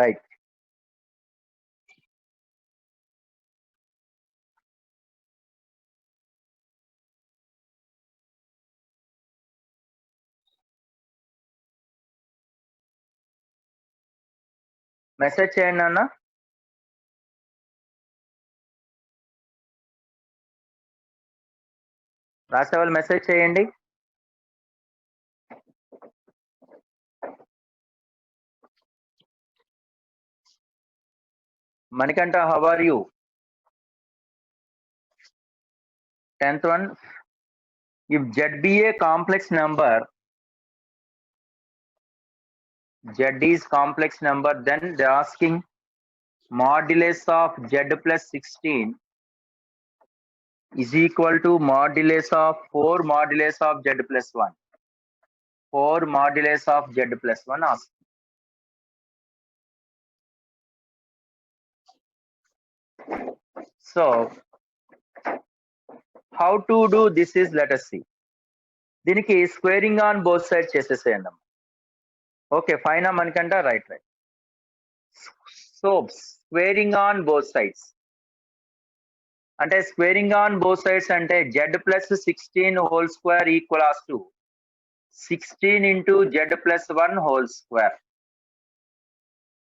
రైట్. మెసేజ్ చేయండి అన్న. రాసే వాళ్ళు మెసేజ్ చేయండి. Manikanta, how are you? 10th one, if z be a complex number, z is complex number, then they're asking modulus of z plus 16 is equal to modulus of 4 modulus of z plus 1. 4 modulus of z plus 1 asking. So how to do this is, let us see. దీనికి స్క్వేరింగ్ ఆన్ బోత్ సైడ్ చేసేసేయండి. ఓకే ఫైన్ మనకంట. Right right. So squaring on both sides అంటే స్క్వేరింగ్ ఆన్ బోత్ సైడ్స్ అంటే z plus 16 whole square equals to 16 into z plus 1 whole square.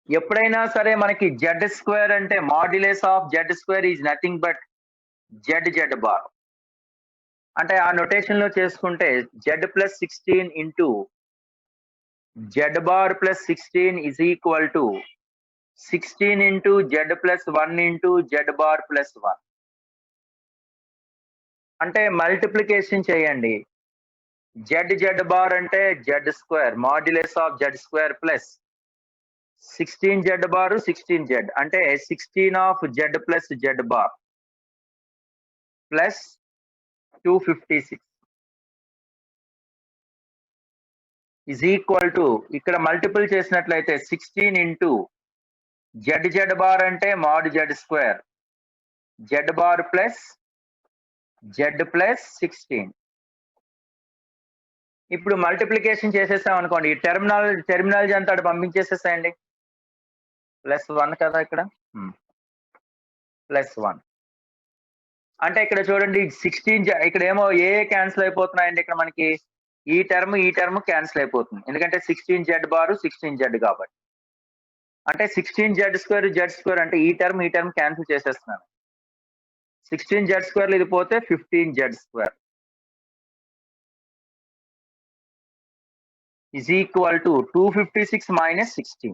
ఎప్పుడైనా సరే మనకి జెడ్ స్క్వేర్ అంటే modulus of z square is nothing but z z bar. అంటే ఆ నొటేషన్ లో చేసుకుంటే z plus 16 into z bar plus 16 is equal to 16 into z plus 1 into z bar plus 1. అంటే మల్టిప్లికేషన్ చేయండి. z బార్ అంటే z square modulus of z square plus 16 z bar 16 z అంటే 16 of z plus z bar plus 256 is equal to ఇక్కడ మల్టిపుల్ చేసినట్లయితే 16 ఇంటూ z బార్ అంటే mod z square z bar plus z plus 16. ఇప్పుడు మల్టిప్లికేషన్ చేసేసాం అనుకోండి, ఈ టెర్మినాలజీ అంతా అటు పంపించేసేసేయండి. ప్లస్ 1 కదా ఇక్కడ, ప్లస్ 1 అంటే ఇక్కడ చూడండి 16 ఇక్కడ ఏమో ఏ క్యాన్సిల్ అయిపోతున్నాయండి. ఇక్కడ మనకి ఈ టర్మ్ క్యాన్సిల్ అయిపోతుంది, ఎందుకంటే 16 z బార్ 16 z కాబట్టి. అంటే 16 z స్క్వేర్ అంటే ఈ టర్మ్ క్యాన్సిల్ చేసేస్తున్నాను. 16 z స్క్వేర్ ఇది పోతే 15 z square is equal to 256 minus 16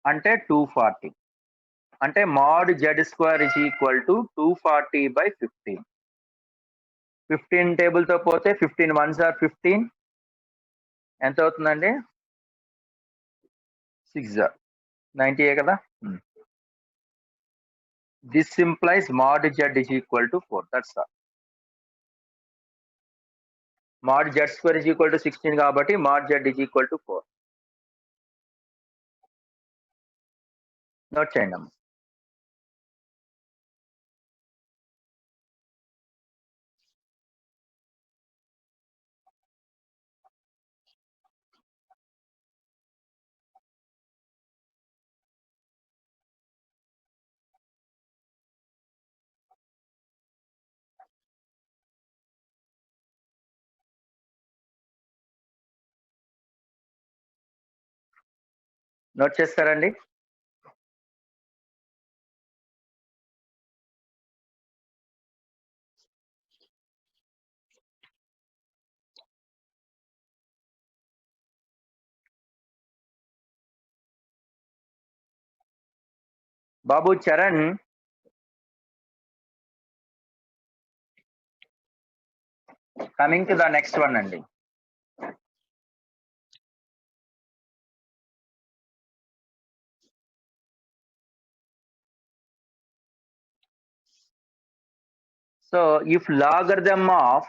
అంటే 240. అంటే mod z square is equal to 240 by 15. 15 table తో పోతే 15 1s are 15 ఎంత అవుతుందండి, 6 90 కదా. This implies mod z is equal to 4. That's all. mod z square is equal to 16 కాబట్టి mod z is equal to 4. Note చేయండి అమ్మ. నోట్ చేస్తారండి. బాబు Charan, coming to the next one అండి. So if logarithm of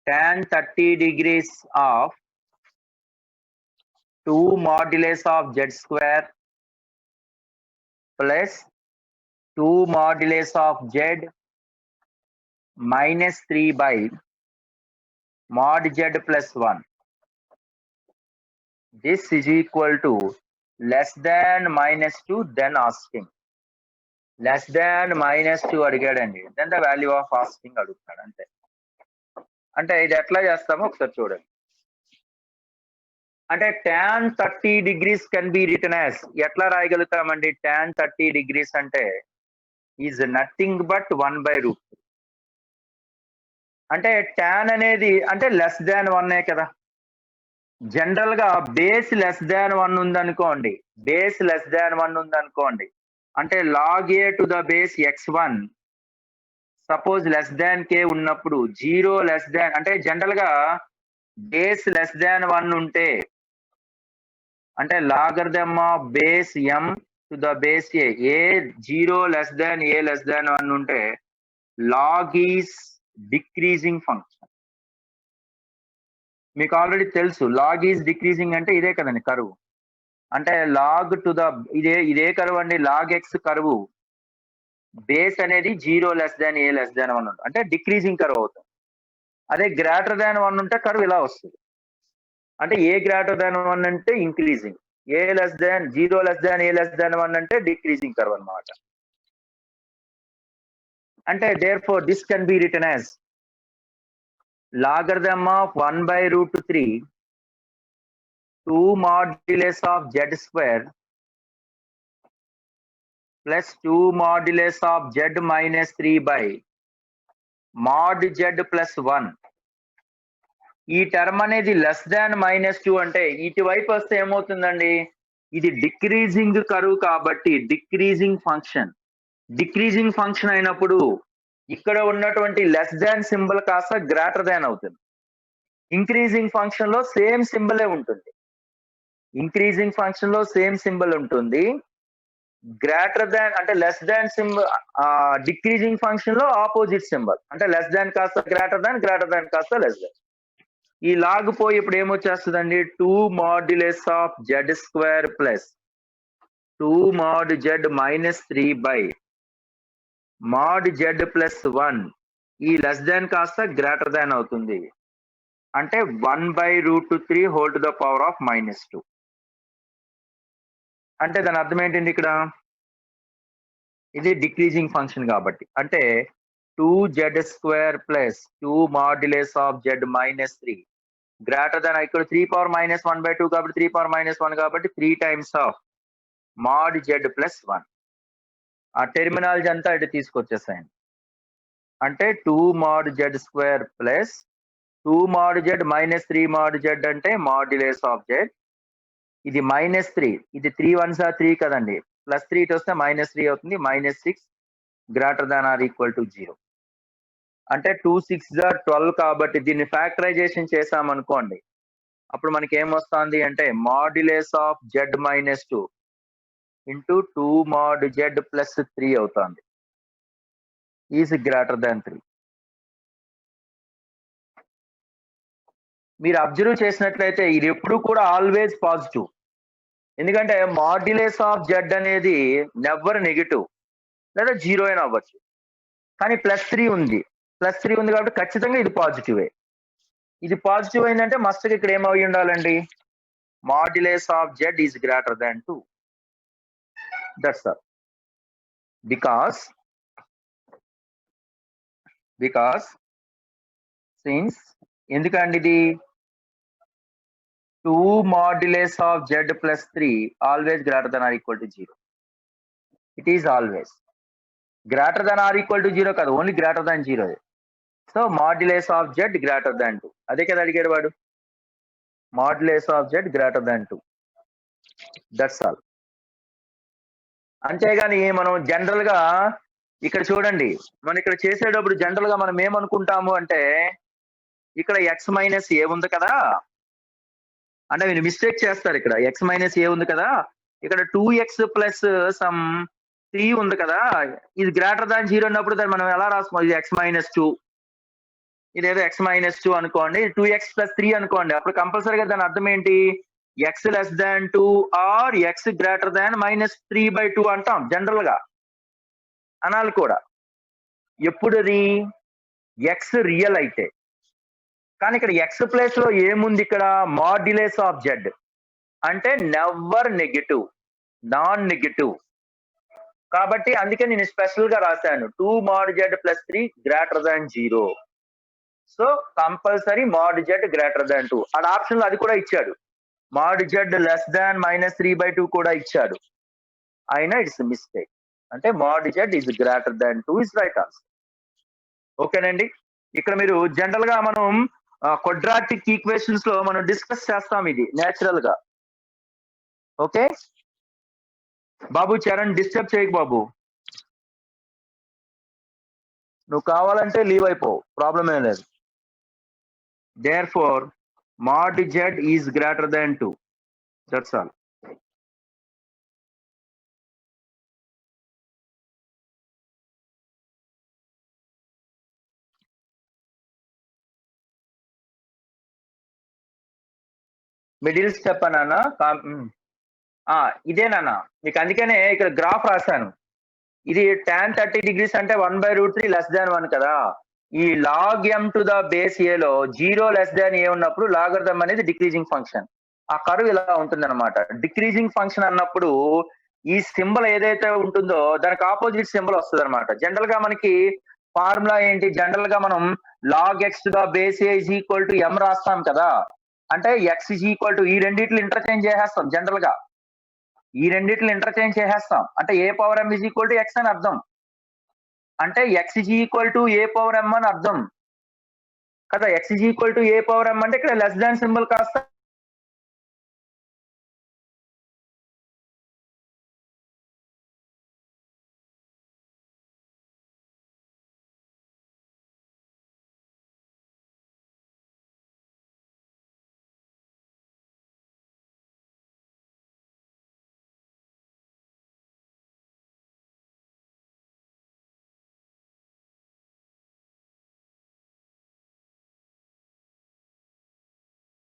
tan 30 degrees of 2 modulus of z square plus 2 modulus of z minus 3 by mod z plus 1, this is equal to less than minus 2, then asking. Less than -2 అడిగాడండి, then the value of asking అడుగుతాడు అంతే. అంటే ఇది ఎట్లా చేస్తామో ఒకసారి చూడండి. అంటే tan 30 degrees can be written as, ఎట్లా రాయగలుగుతామండి? tan 30 degrees అంటే ఈజ్ నథింగ్ బట్ 1/√3. అంటే tan అనేది అంటే లెస్ దాన్ 1 కదా. జనరల్ గా బేస్ లెస్ దాన్ 1 ఉందనుకోండి, అంటే log a to the base x1 suppose less than k ఉన్నప్పుడు 0 లెస్ దాన్ అంటే జనరల్ గా బేస్ లెస్ దాన్ 1 ఉంటే అంటే logarithm of base m to the base a 0 less than a less than 1 ఉంటే log ఈస్ డిక్రీజింగ్ ఫంక్షన్. మీకు ఆల్రెడీ తెలుసు లాగ్ ఈజ్ డిక్రీజింగ్ అంటే ఇదే కదండి కరువు. అంటే లాగ్ టు ద ఇదే కరువు అండి, లాగ్ ఎక్స్ కరువు బేస్ అనేది 0 లెస్ దాన్ ఏ లెస్ దాన్ 1 అంటే డిక్రీజింగ్ కరువు అవుతుంది. అదే గ్రేటర్ దాన్ 1 ఉంటే కరువు ఇలా వస్తుంది. అంటే ఏ గ్రేటర్ దాన్ 1 అంటే ఇంక్రీజింగ్, ఏ లెస్ దాన్ 0 లెస్ దాన్ ఏ లెస్ దాన్ 1 అంటే డిక్రీజింగ్ కర్వ్ అన్నమాట. అంటే therefore this can be written as logarithm of 1/√3 2 modulus of z square plus 2 modulus of z minus 3 by mod z plus 1. ఈ టర్మ్ అనేది లెస్ దాన్ -2 అంటే ఇటువైపు వస్తే ఏమవుతుందండి, ఇది డిక్రీజింగ్ కర్వ్ కాబట్టి డిక్రీజింగ్ ఫంక్షన్ అయినప్పుడు ఇక్కడ ఉన్నటువంటి లెస్ దాన్ సింబల్ కాస్త గ్రేటర్ దాన్ అవుతుంది. ఇంక్రీజింగ్ ఫంక్షన్ లో సేమ్ సింబలే ఉంటుంది. గ్రేటర్ దాన్ అంటే less than symbol, decreasing function లో ఆపోజిట్ సింబల్ అంటే లెస్ దాన్ కాస్త గ్రేటర్ దాన్ కాస్త లెస్ దాన్. ఈ లాగ్ పోయి ఇప్పుడు ఏమొచ్చేస్తుందండి, 2 modulus of z square plus 2 mod z minus 3 by mod z plus 1 ఈ లెస్ దాన్ కాస్త గ్రేటర్ దాన్ అవుతుంది. అంటే 1/√3 whole to the power of -2. అంటే దాని అర్థం ఏంటండి, ఇక్కడ ఇది డిక్రీజింగ్ ఫంక్షన్ కాబట్టి అంటే 2z² plus 2 modulus of z minus 3 greater than, ఇక్కడ 3⁻−1/2 కాబట్టి 3⁻−1 కాబట్టి 3 times of mod z plus 1. ఆ టెర్మినాలజీ అంతా ఇటు తీసుకొచ్చేసాయండి. అంటే 2 mod z² plus 2 mod z minus 3 mod z అంటే మాడ్యులస్ ఆఫ్ z. ఇది -3, ఇది 3 1s are 3 కదండి, +3 ఇటు వస్తే -3 అవుతుంది. -6 greater than or equal to 0. అంటే 2 6s are 12 కాబట్టి దీన్ని ఫ్యాక్టరైజేషన్ చేసామనుకోండి, అప్పుడు మనకి ఏమొస్తుంది అంటే modulus of z -2 into 2 mod z plus 3 అవుతుంది. Is greater than 3. మీరు అబ్జర్వ్ చేసినట్లయితే ఇది ఎప్పుడు కూడా ఆల్వేస్ పాజిటివ్. ఎందుకంటే మాడ్యులస్ ఆఫ్ z అనేది నెవర్ నెగిటివ్ లేదా 0 అయినా అవ్వచ్చు. కానీ +3 ఉంది కాబట్టి ఖచ్చితంగా ఇది పాజిటివే. ఇది పాజిటివ్ అయిందంటే మస్ట్ ఇక్కడ ఏమై ఉండాలండి, modulus of z is greater than 2. That's all. Because since ఎందుకండి ఇది 2 modulus of z plus 3 always greater than or equal to 0. It is always greater than or equal to 0 కాదు, only greater than 0. So modulus of z greater than 2. అదే కదా అడిగాడు వాడు, modulus of z greater than 2. That's all. అంతేగాని మనం జనరల్ గా ఇక్కడ చూడండి, మనం ఇక్కడ చేసేటప్పుడు జనరల్ గా మనం ఏమనుకుంటాము అంటే ఇక్కడ x-a ఉంది కదా, అంటే మీరు మిస్టేక్ చేస్తారు. ఇక్కడ x-a ఉంది కదా, ఇక్కడ 2x ప్లస్ సమ్ 3 ఉంది కదా, ఇది గ్రేటర్ దాన్ 0 అన్నప్పుడు దాన్ని మనం ఎలా రాసుకోవాలి, ఇది x-2, ఇదేదో x-2 అనుకోండి, 2x ప్లస్ 3 అనుకోండి, అప్పుడు కంపల్సరీగా దాని అర్థం ఏంటి, x less than 2 or x greater than -3/2 అంటాం జనరల్ గా, అనాలి కూడా. ఎప్పుడు అది x రియల్ అయితే. కానీ ఇక్కడ x ప్లేస్ లో ఏముంది, ఇక్కడ మాడ్యులస్ ఆఫ్ z అంటే నెవర్ నెగటివ్, నాన్ నెగటివ్. కాబట్టి అందుకే నేను స్పెషల్ గా రాశాను 2 mod z plus 3 greater than 0. So compulsory mod z greater than 2. ఆ ఆప్షన్ లో అది కూడా ఇచ్చాడు, mod z లెస్ దాన్ -3/2 కూడా ఇచ్చాడు. అయినా ఇట్స్ మిస్టేక్. అంటే mod z is greater than 2 is right answer. ఓకేనండి. ఇక్కడ మీరు జనరల్ గా మనం క్వాడ్రాటిక్ ఈక్వేషన్స్ లో మనం డిస్కస్ చేస్తాం ఇది నేచురల్ గా. ఓకే బాబు, చరణ్ డిస్టర్బ్ చేయకు బాబు, నువ్వు కావాలంటే లీవ్ అయిపో, ప్రాబ్లం ఏం లేదు. Therefore mod z is greater than 2. That's all. Middle step అన్నా ఇదేనా మీకు, అందుకనే ఇక్కడ గ్రాఫ్ రాశాను. ఇది tan 30 degrees అంటే 1/√3 లెస్ దాన్ 1 కదా. ఈ log m to the base a లో 0 లెస్ దాన్ a ఉన్నప్పుడు లాగరిథం అనేది డిక్రీజింగ్ ఫంక్షన్. ఆ కర్వ్ ఇలా ఉంటుంది అనమాట. డిక్రీజింగ్ ఫంక్షన్ అన్నప్పుడు ఈ సింబల్ ఏదైతే ఉంటుందో దానికి ఆపోజిట్ సింబల్ వస్తుంది అనమాట. జనరల్ గా మనకి ఫార్ములా ఏంటి, జనరల్ గా మనం log x to the base a is equal to m రాస్తాం కదా. అంటే x ఈజ్ ఈక్వల్ టు ఈ రెండిట్లు ఇంటర్చేంజ్ చేసేస్తాం జనరల్ గా. ఈ రెండిటిని ఇంటర్చేంజ్ చేసేస్తాం అంటే a power m is equal to x అని అర్థం అంటే x is equal to a power m అని అర్థం కదా x is equal to a power m అంటే ఇక్కడ లెస్ దాన్ సింబల్ కాస్త